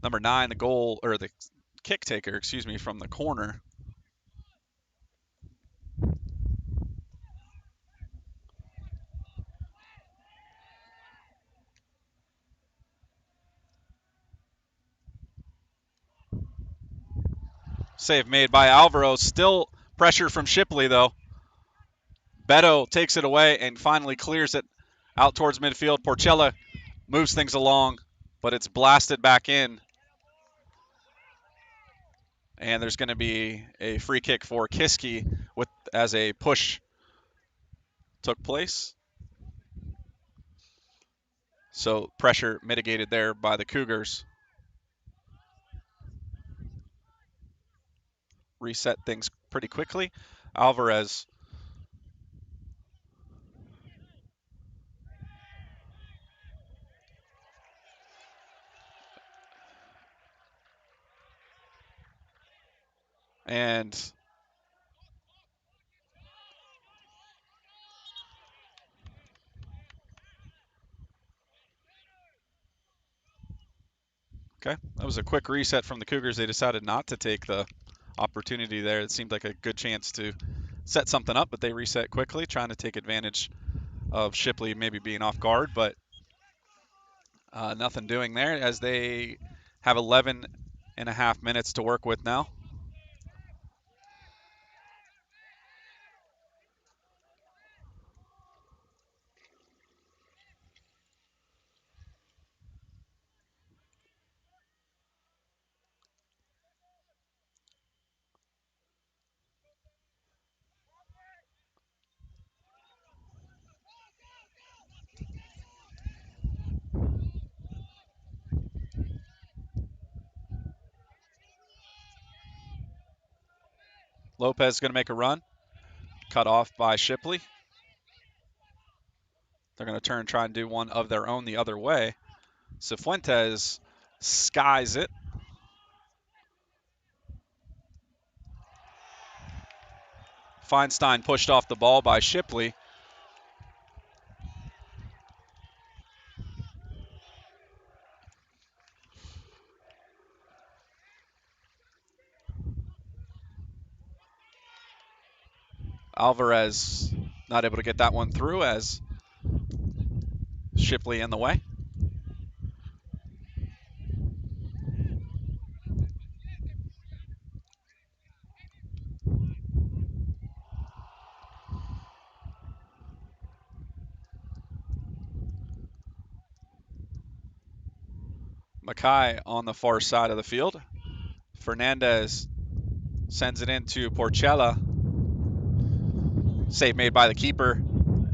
number 9, the goal, or the kick taker, excuse me, from the corner. Save made by Alvaro. Still pressure from Shipley, though. Beto takes it away and finally clears it out towards midfield. Porchella moves things along, but it's blasted back in. And there's going to be a free kick for Kiski as a push took place. So pressure mitigated there by the Cougars. Reset things pretty quickly. Alvarez and okay, that was a quick reset from the Cougars. They decided not to take the opportunity there. It seemed like a good chance to set something up, but they reset quickly, trying to take advantage of Shipley maybe being off guard, but nothing doing there as they have 11 and a half minutes to work with now. Lopez is going to make a run, cut off by Shipley. They're going to turn and try and do one of their own the other way. Cifuentes skies it. Feinstein pushed off the ball by Shipley. Alvarez not able to get that one through as Shipley in the way. Mackay on the far side of the field. Fernandez sends it into Porchella. Save made by the keeper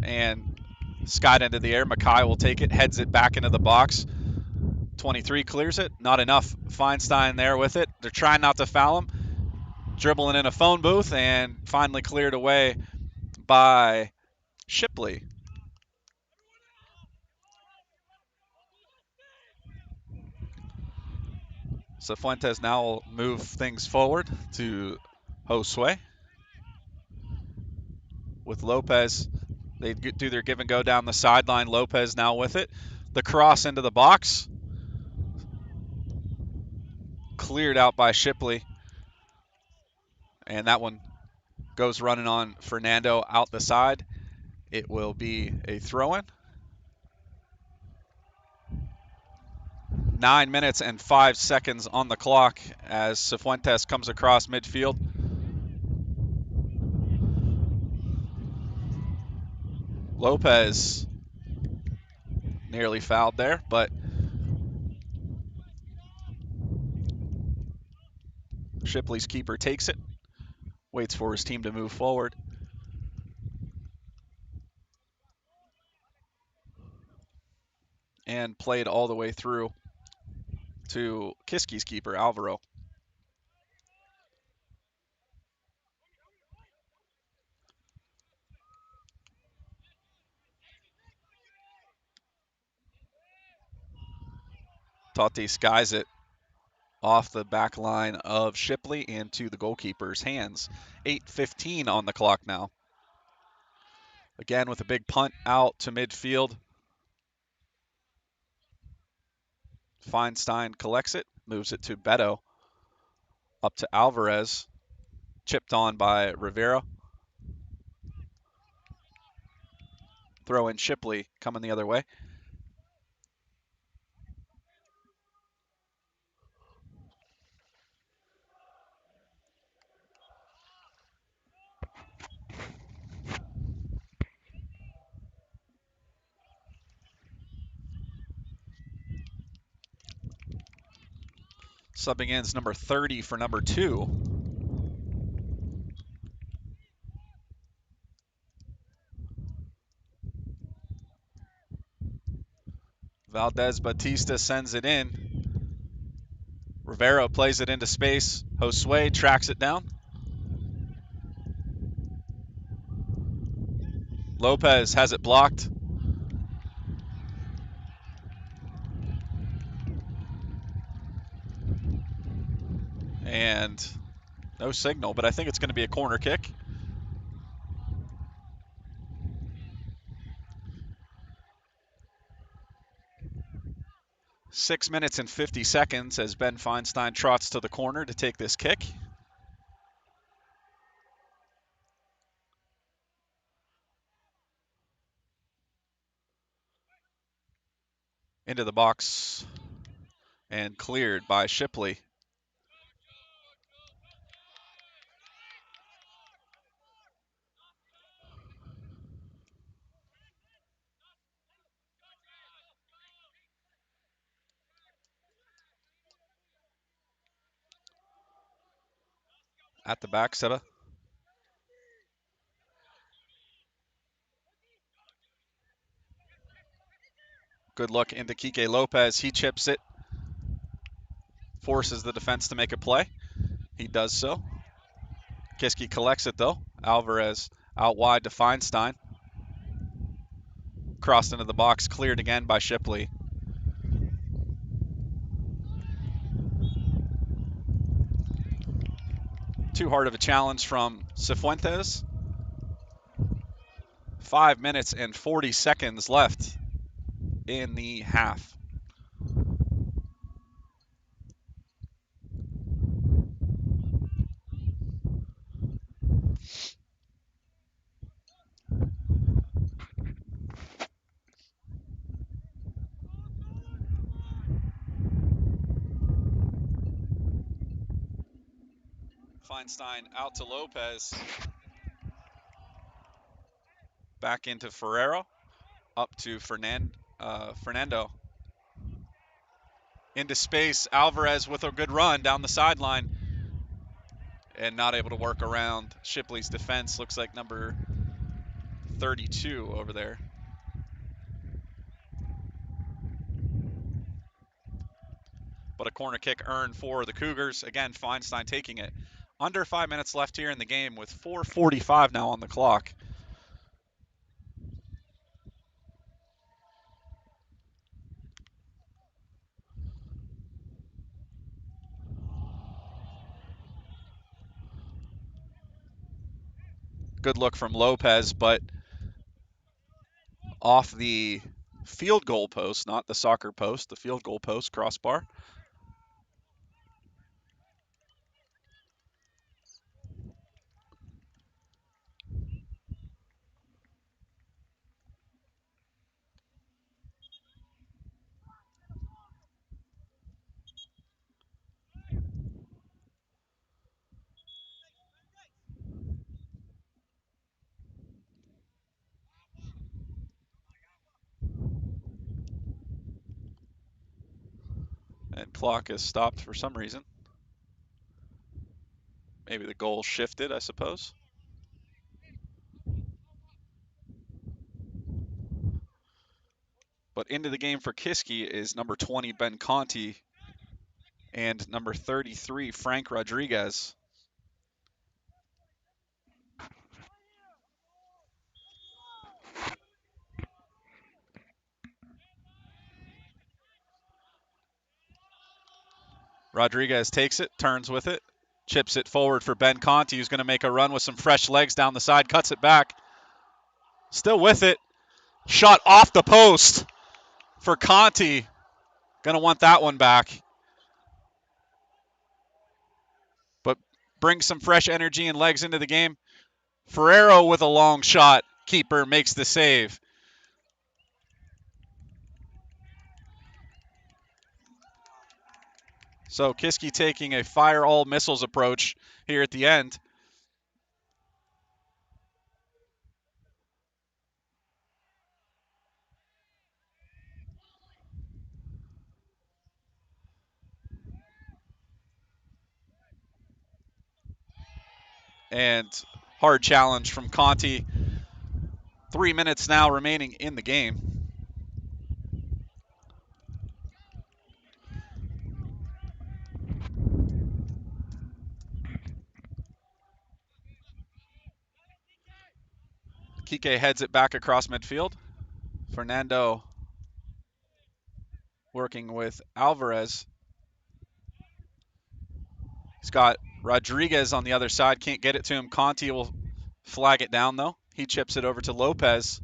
and skied into the air. Mackay will take it, heads it back into the box. 23 clears it. Not enough. Feinstein there with it. They're trying not to foul him. Dribbling in a phone booth and finally cleared away by Shipley. So Fuentes now will move things forward to Josue. With Lopez, they do their give and go down the sideline. Lopez now with it. The cross into the box. Cleared out by Shipley. And that one goes running on Fernando out the side. It will be a throw-in. 9 minutes and 5 seconds on the clock as Cifuentes comes across midfield. Lopez nearly fouled there, but Shipley's keeper takes it, waits for his team to move forward. And played all the way through to Kiski's keeper, Alvaro. Totti skies it off the back line of Shipley into the goalkeeper's hands. 8:15 on the clock now. Again with a big punt out to midfield. Feinstein collects it, moves it to Beto. Up to Alvarez. Chipped on by Rivera. Throw in Shipley coming the other way. Subbing in is number 30 for number 2. Valdez Batista sends it in. Rivera plays it into space. Josue tracks it down. Lopez has it blocked. And no signal, but I think it's going to be a corner kick. Six minutes and 50 seconds as Ben Feinstein trots to the corner to take this kick. Into the box and cleared by Shipley. At the back, Seta. Good look into Kike Lopez. He chips it. Forces the defense to make a play. He does so. Kiski collects it, though. Alvarez out wide to Feinstein. Crossed into the box, cleared again by Shipley. Too hard of a challenge from Cifuentes. 5 minutes and 40 seconds left in the half. Feinstein out to Lopez. Back into Ferrero. Up to Fernando. Into space. Alvarez with a good run down the sideline. And not able to work around Shipley's defense. Looks like number 32 over there. But a corner kick earned for the Cougars. Again, Feinstein taking it. Under 5 minutes left here in the game with 4:45 now on the clock. Good look from Lopez, but off the field goal post, not the soccer post, the field goal post, crossbar. And clock is stopped for some reason. Maybe the goal shifted, I suppose. But into the game for Kiski is number 20, Ben Conti, and number 33, Frank Rodriguez. Rodriguez takes it, turns with it, chips it forward for Ben Conti, who's going to make a run with some fresh legs down the side, cuts it back. Still with it. Shot off the post for Conti. Gonna want that one back. But bring some fresh energy and legs into the game. Ferrero with a long shot. Keeper makes the save. So Kiski taking a fire all missiles approach here at the end. And hard challenge from Conti. 3 minutes now remaining in the game. Kike heads it back across midfield. Fernando working with Alvarez. He's got Rodriguez on the other side. Can't get it to him. Conti will flag it down, though. He chips it over to Lopez.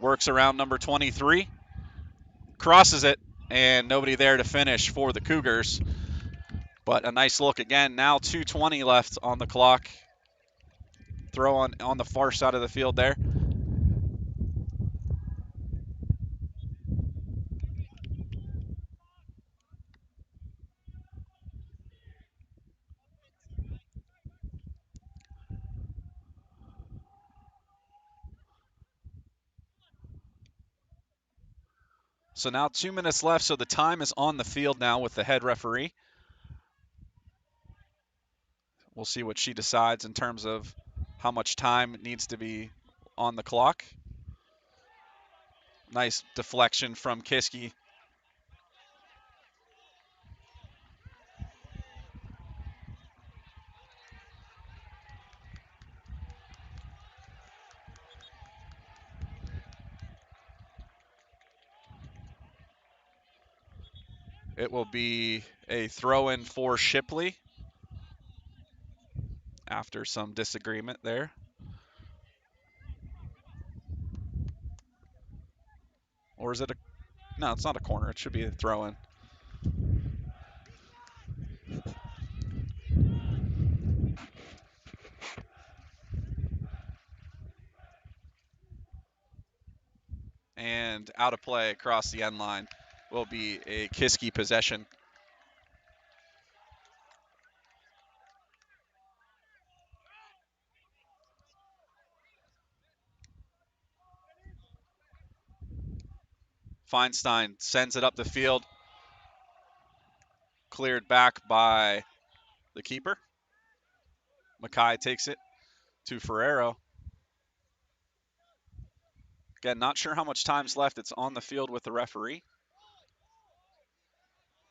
Works around number 23. Crosses it, and nobody there to finish for the Cougars. But a nice look again. Now 2:20 left on the clock. Throw on the far side of the field there. So now 2 minutes left, so the time is on the field now with the head referee. We'll see what she decides in terms of how much time needs to be on the clock. Nice deflection from Kiski. It will be a throw-in for Shipley after some disagreement there. Or is it a... No, it's not a corner. It should be a throw-in. And out of play across the end line will be a Kiski possession. Feinstein sends it up the field. Cleared back by the keeper. Mackay takes it to Ferrero. Again, not sure how much time's left. It's on the field with the referee.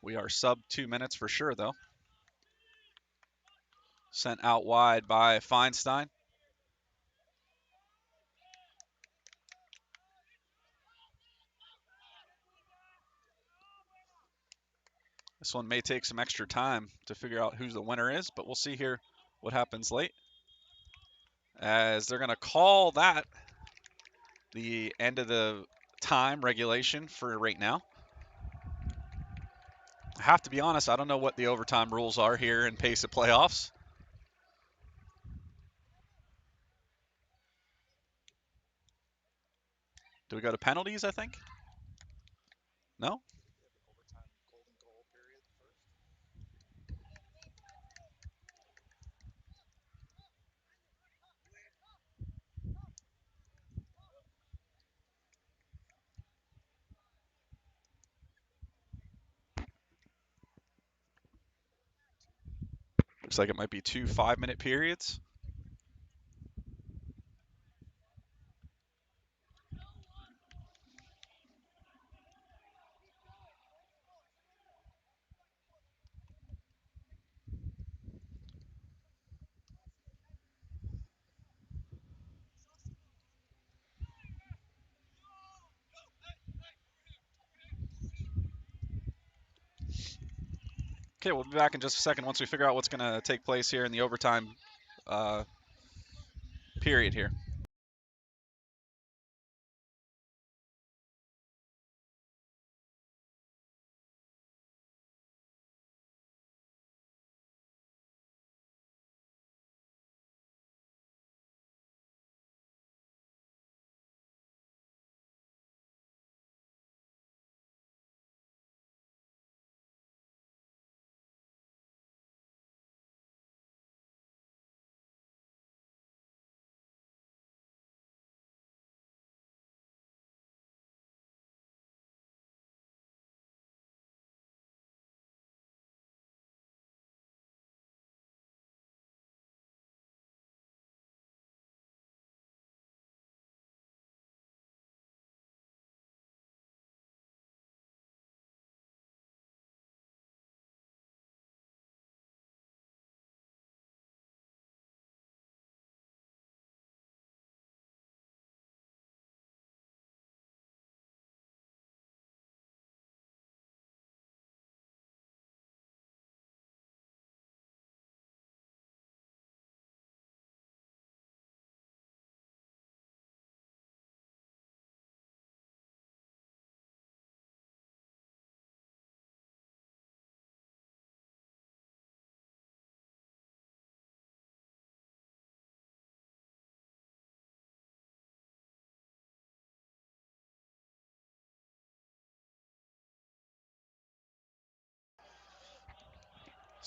We are sub 2 minutes for sure, though. Sent out wide by Feinstein. This one may take some extra time to figure out who the winner is, but we'll see here what happens late. As they're going to call that the end of the time regulation for right now. I have to be honest, I don't know what the overtime rules are here in PAISAA playoffs. Do we go to penalties, I think? No? Looks like it might be 2 5-minute periods. Okay, we'll be back in just a second once we figure out what's going to take place here in the overtime period here.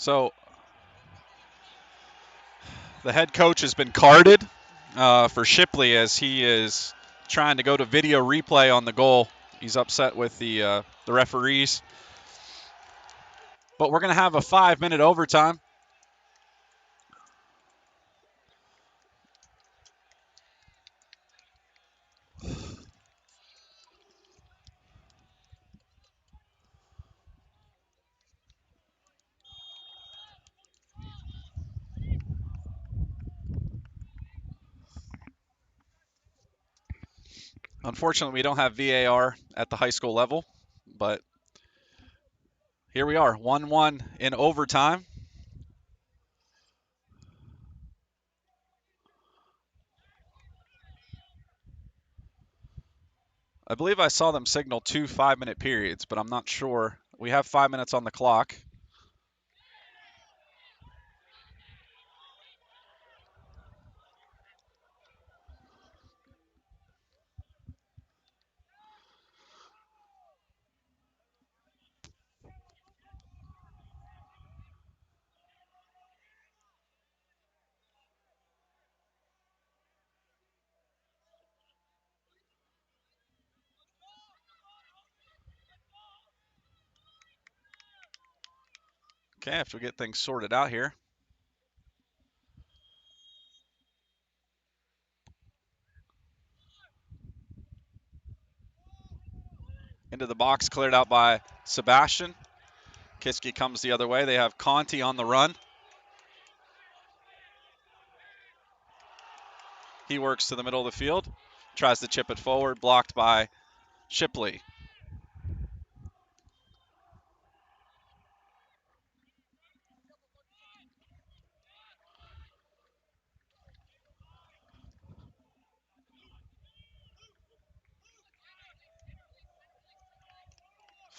So the head coach has been carded for Shipley as he is trying to go to video replay on the goal. He's upset with the referees. But we're going to have a 5-minute overtime. Unfortunately, we don't have VAR at the high school level, but here we are, 1-1 in overtime. I believe I saw them signal 2 5-minute periods, but I'm not sure. We have 5 minutes on the clock. Okay, after we get things sorted out here. Into the box, cleared out by Sebastian. Kiski comes the other way. They have Conti on the run. He works to the middle of the field, tries to chip it forward, blocked by Shipley.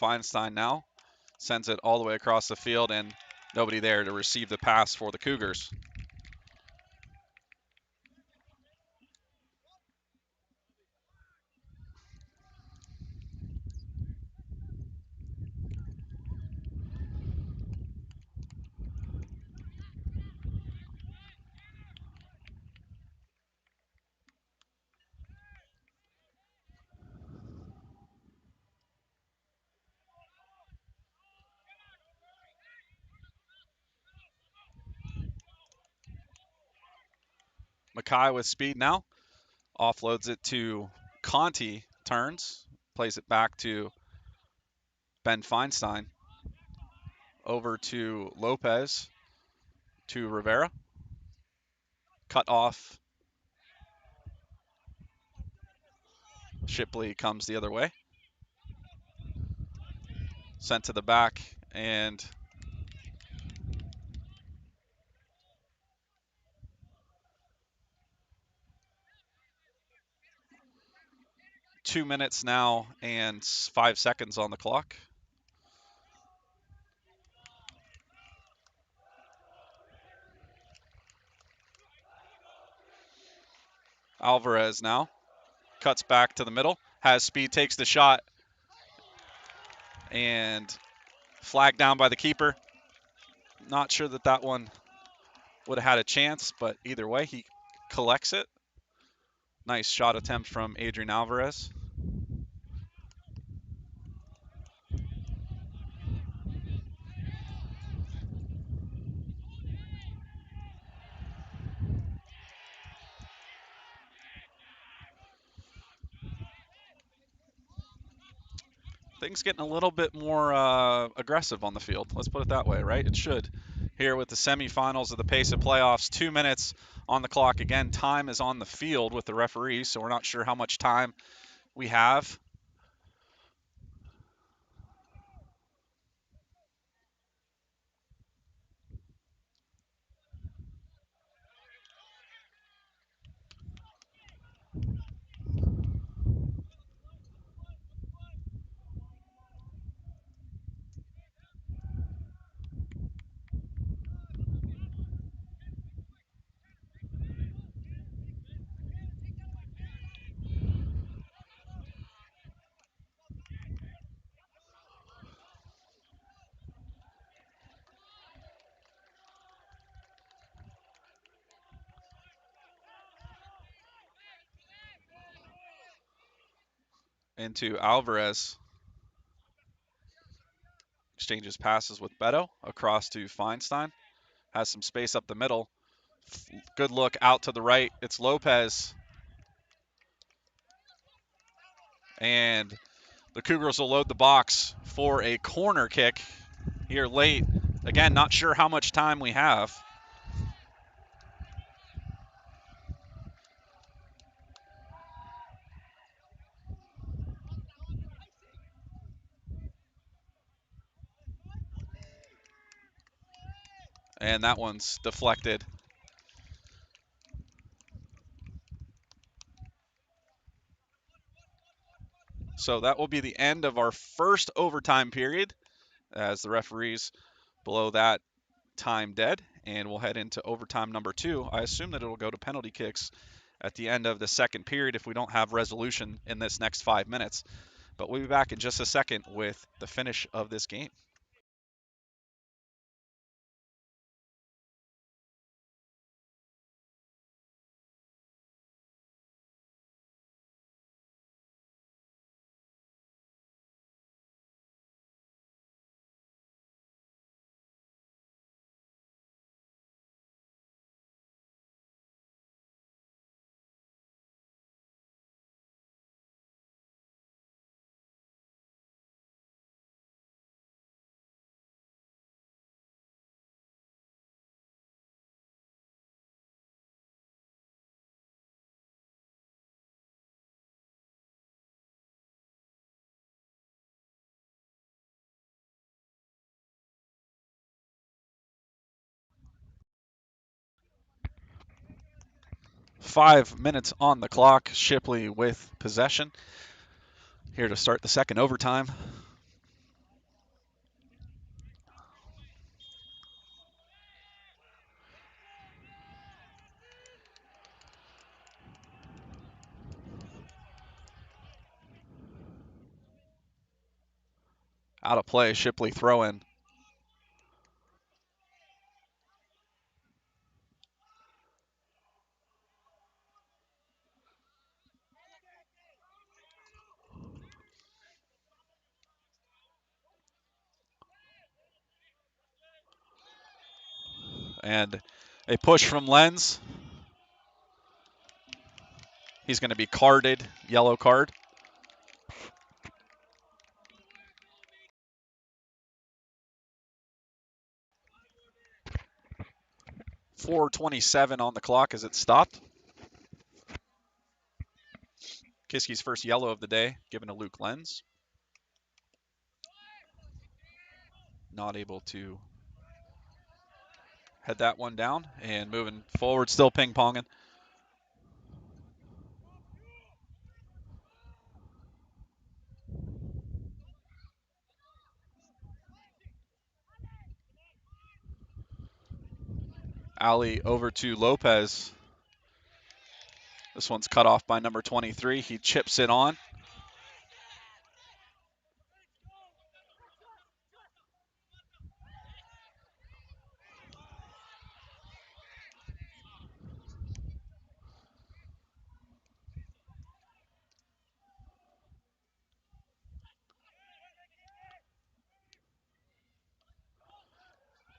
Feinstein now sends it all the way across the field, and nobody there to receive the pass for the Cougars. Mackay with speed now. Offloads it to Conti, turns, plays it back to Ben Feinstein. Over to Lopez, to Rivera. Cut off. Shipley comes the other way. Sent to the back, and two minutes now and 5 seconds on the clock. Alvarez now cuts back to the middle, has speed, takes the shot, and flagged down by the keeper. Not sure that that one would have had a chance, but either way, he collects it. Nice shot attempt from Adrian Alvarez. Things getting a little bit more aggressive on the field. Let's put it that way, right? It should. Here with the semifinals of the PAISAA playoffs, 2 minutes on the clock. Again, time is on the field with the referees, so we're not sure how much time we have. into Alvarez. Exchanges passes with Beto across to Feinstein. Has some space up the middle. Good look out to the right. It's Lopez. And the Cougars will load the box for a corner kick here late. Again, not sure how much time we have. And that one's deflected. So that will be the end of our first overtime period as the referees blow that time dead. And we'll head into overtime number 2. I assume that it will go to penalty kicks at the end of the second period if we don't have resolution in this next 5 minutes. But we'll be back in just a second with the finish of this game. Five minutes on the clock. Shipley with possession. Here to start the second overtime. Out of play, Shipley throw in. And a push from Lenz. He's going to be carded, yellow card. .427 on the clock as it stopped. Kiski's first yellow of the day, given to Luke Lenz. Not able to head that one down, and moving forward, still ping-ponging. Alley over to Lopez. This one's cut off by number 23. He chips it on.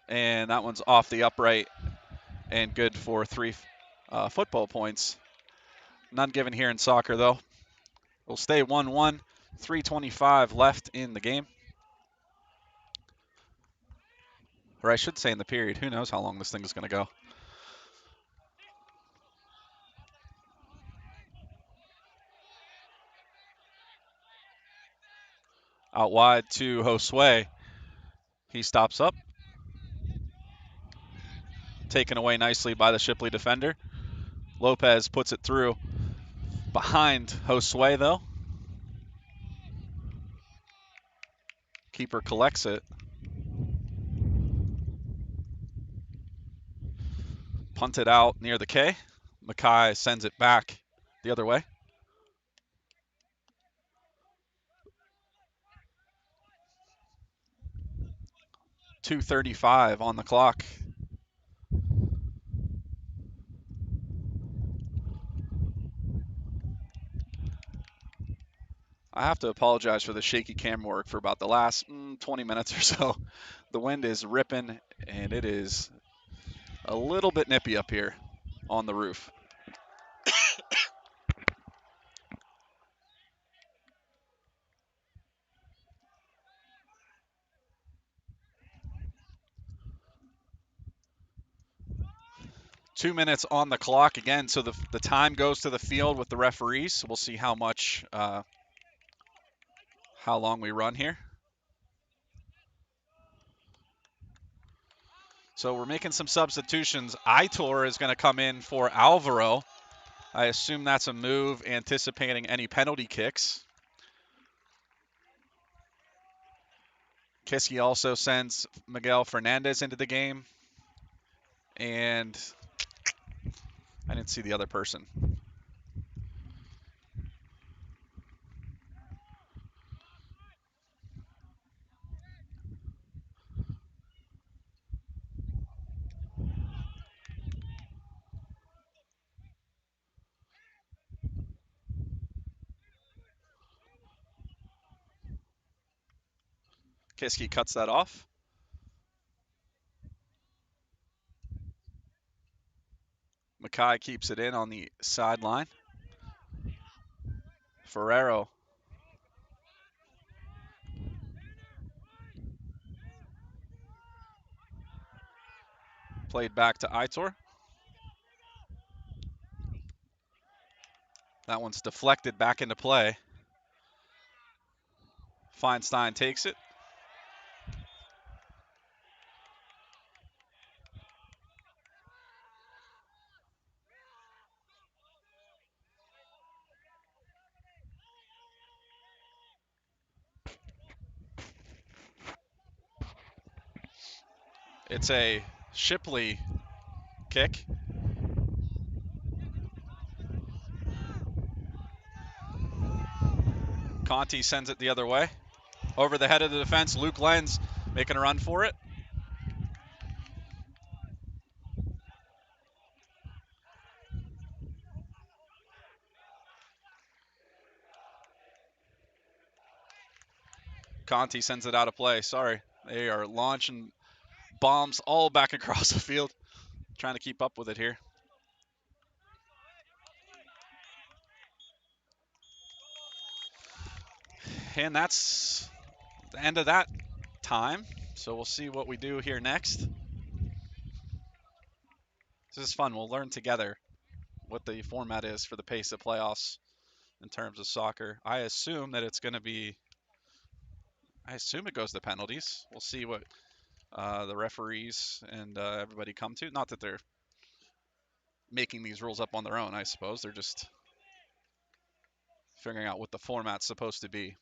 And that one's off the upright and good for 3 football points. None given here in soccer, though. We'll stay 1-1. 3:25 left in the game. Or I should say in the period. Who knows how long this thing is going to go. Out wide to Josue. He stops up. Taken away nicely by the Shipley defender. Lopez puts it through behind Josue, though. Keeper collects it. Punted out near the K. Mackay sends it back the other way. .235 on the clock. I have to apologize for the shaky cam work for about the last 20 minutes or so. The wind is ripping, and it is a little bit nippy up here on the roof. Two minutes on the clock again, so the time goes to the field with the referees. So we'll see how long we run here. So we're making some substitutions. Aitor is going to come in for Alvaro. I assume that's a move anticipating any penalty kicks. Kiski also sends Miguel Fernandez into the game. And I didn't see the other person. Kiski cuts that off. Mackay keeps it in on the sideline. Ferrero. Played back to Aitor. That one's deflected back into play. Feinstein takes it. It's a Shipley kick. Conti sends it the other way. Over the head of the defense, Luke Lenz making a run for it. Conti sends it out of play. Sorry. They are launching bombs all back across the field. Trying to keep up with it here. And that's the end of that time. So we'll see what we do here next. This is fun. We'll learn together what the format is for the PAISAA playoffs in terms of soccer. I assume that it's going to be, I assume it goes to penalties. We'll see what the referees and everybody come to. Not that they're making these rules up on their own, I suppose. They're just figuring out what the format's supposed to be.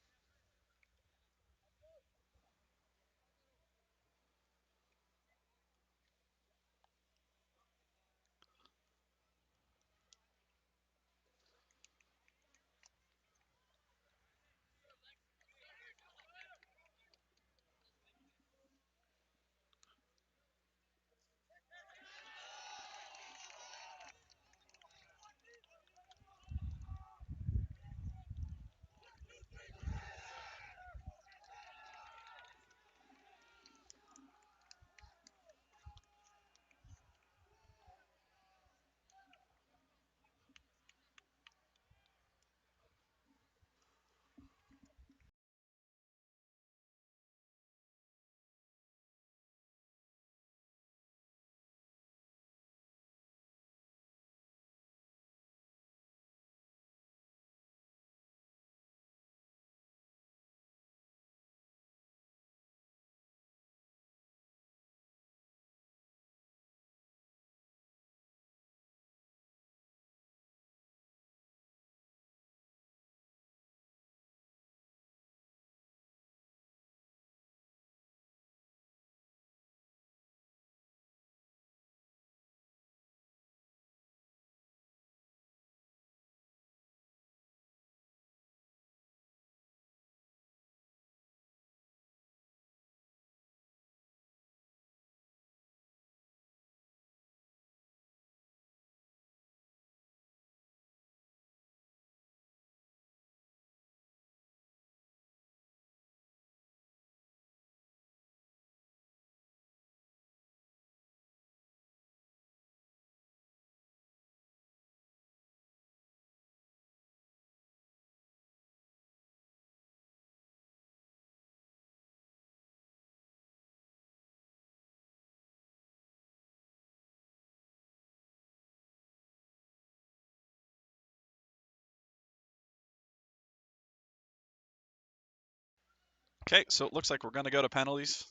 Okay, so it looks like we're going to go to penalties.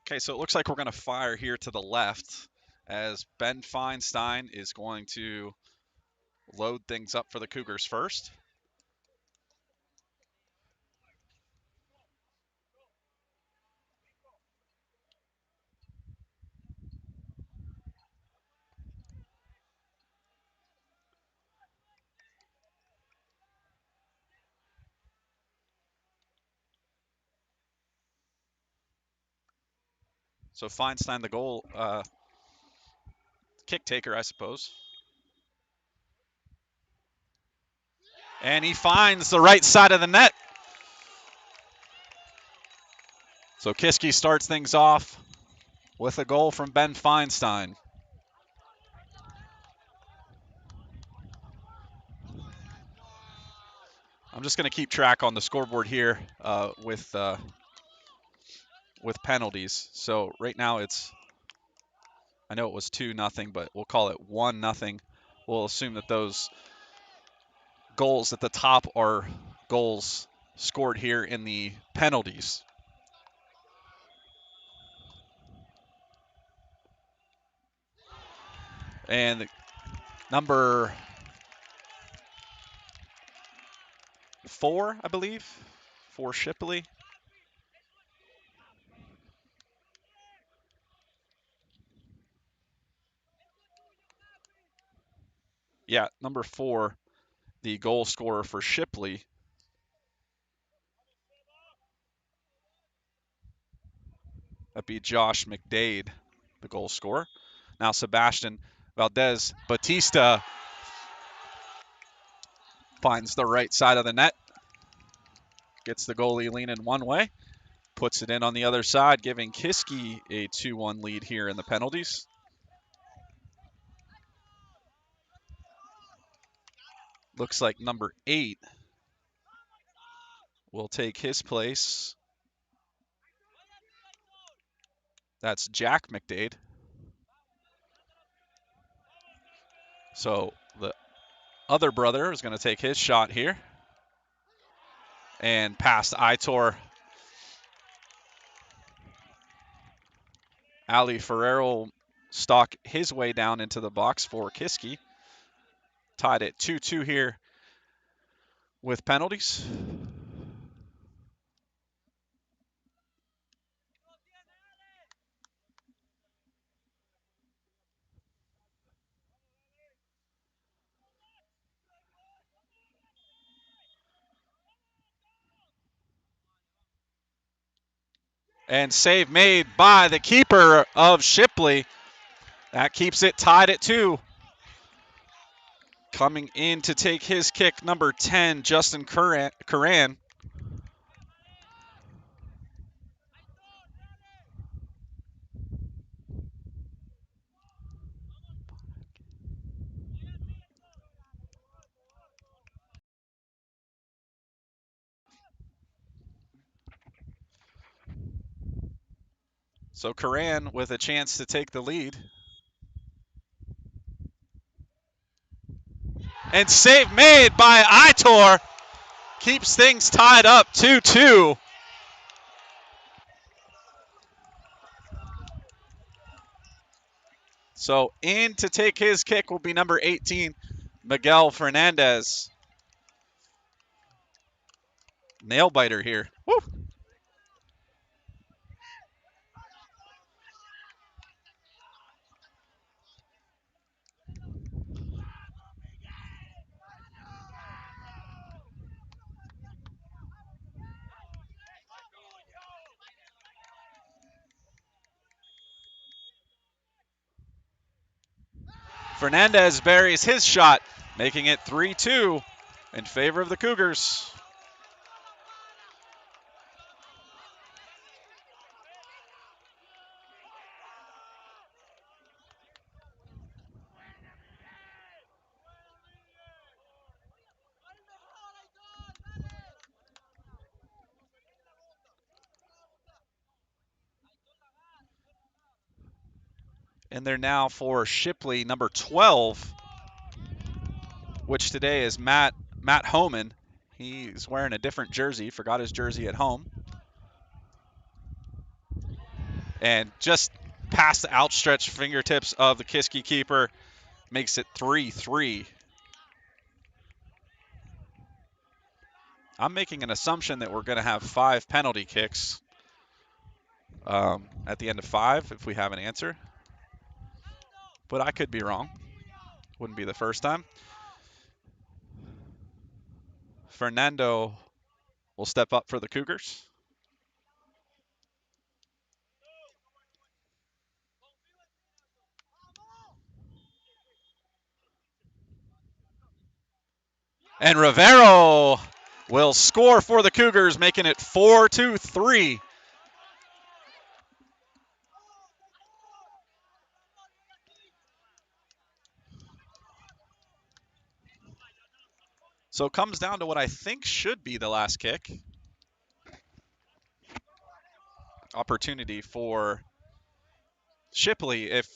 Okay, so it looks like we're going to fire here to the left as Ben Feinstein is going to load things up for the Cougars first. So Feinstein, the goal kick taker, I suppose. And he finds the right side of the net. So Kiski starts things off with a goal from Ben Feinstein. I'm just going to keep track on the scoreboard here with penalties. So right now I know it was 2-0, but we'll call it 1-0. We'll assume that those goals at the top are goals scored here in the penalties. And number 4, I believe, for Shipley. Yeah, number 4, the goal scorer for Shipley. That'd be Josh McDade, the goal scorer. Now Sebastian Valdez Batista finds the right side of the net. Gets the goalie leaning one way. Puts it in on the other side, giving Kiski a 2-1 lead here in the penalties. Looks like number 8 will take his place. That's Jack McDade. So the other brother is going to take his shot here. And past Aitor. Ali Ferrero stalk his way down into the box for Kiski. Tied at 2-2 here with penalties. And save made by the keeper of Shipley. That keeps it tied at 2. Coming in to take his kick, number 10, Justin Curran. So Curran with a chance to take the lead. And save made by Aitor. Keeps things tied up 2-2. So in to take his kick will be number 18, Miguel Fernandez. Nail biter here. Woo. Fernandez buries his shot, making it 3-2 in favor of the Cougars. And they're now for Shipley, number 12, which today is Matt Homan. He's wearing a different jersey, forgot his jersey at home. And just past the outstretched fingertips of the Kiski keeper, makes it 3-3. I'm making an assumption that we're going to have 5 penalty kicks at the end of 5 if we have an answer. But I could be wrong. Wouldn't be the first time. Fernando will step up for the Cougars. And Rivero will score for the Cougars, making it 4-3. So it comes down to what I think should be the last kick. Opportunity for Shipley. If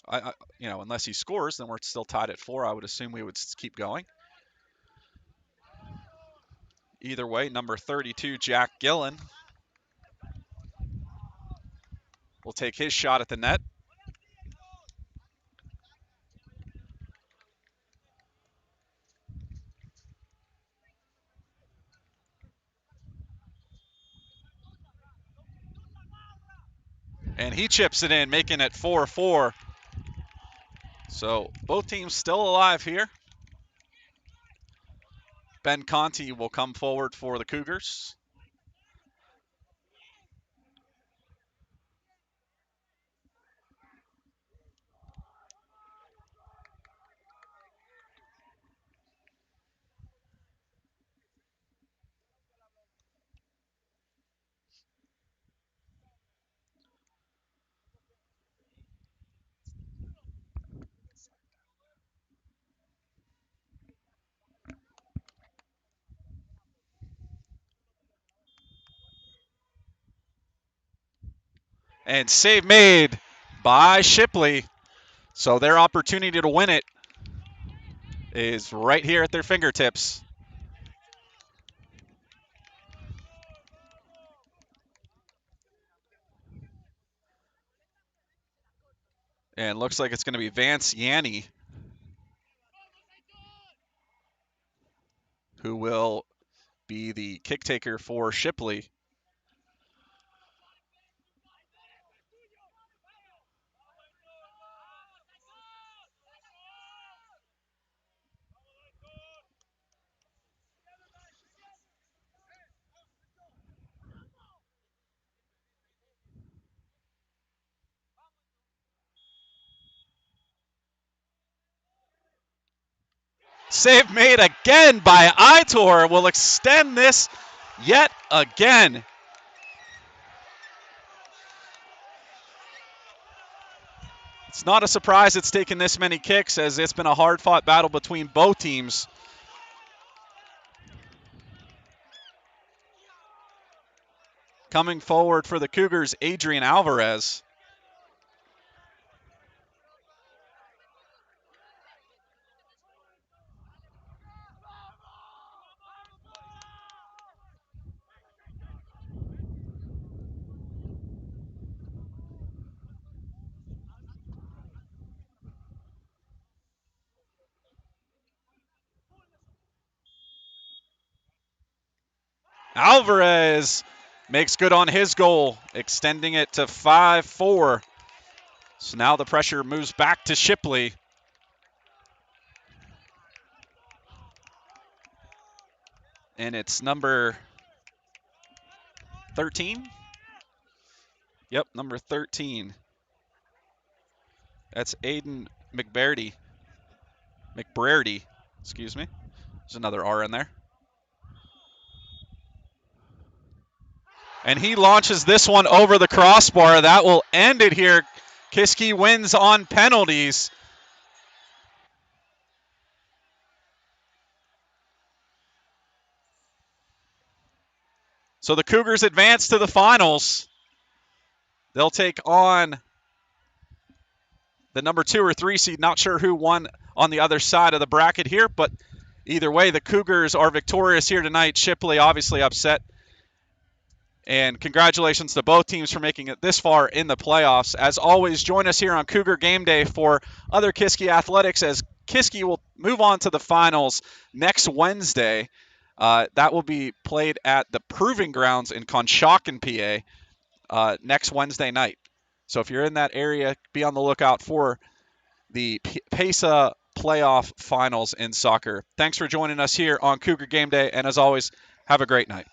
unless he scores, then we're still tied at 4. I would assume we would keep going. Either way, number 32, Jack Gillen, will take his shot at the net. And he chips it in, making it 4-4. So both teams still alive here. Ben Conti will come forward for the Cougars. And save made by Shipley. So their opportunity to win it is right here at their fingertips. And looks like it's going to be Vance Yanni who will be the kick taker for Shipley. Save made again by Aitor. Will extend this yet again. It's not a surprise it's taken this many kicks, as it's been a hard-fought battle between both teams. Coming forward for the Cougars, Adrian Alvarez. Alvarez makes good on his goal, extending it to 5-4. So now the pressure moves back to Shipley. And it's number 13? Yep, number 13. That's Aiden McBarty. McBrady, excuse me. There's another R in there. And he launches this one over the crossbar. That will end it here. Kiski wins on penalties. So the Cougars advance to the finals. They'll take on the number 2 or 3 seed. Not sure who won on the other side of the bracket here, but either way, the Cougars are victorious here tonight. Shipley obviously upset. And congratulations to both teams for making it this far in the playoffs. As always, join us here on Cougar Game Day for other Kiski athletics as Kiski will move on to the finals next Wednesday. That will be played at the Proving Grounds in Conshohocken, PA, next Wednesday night. So if you're in that area, be on the lookout for the PAISAA playoff finals in soccer. Thanks for joining us here on Cougar Game Day, and as always, have a great night.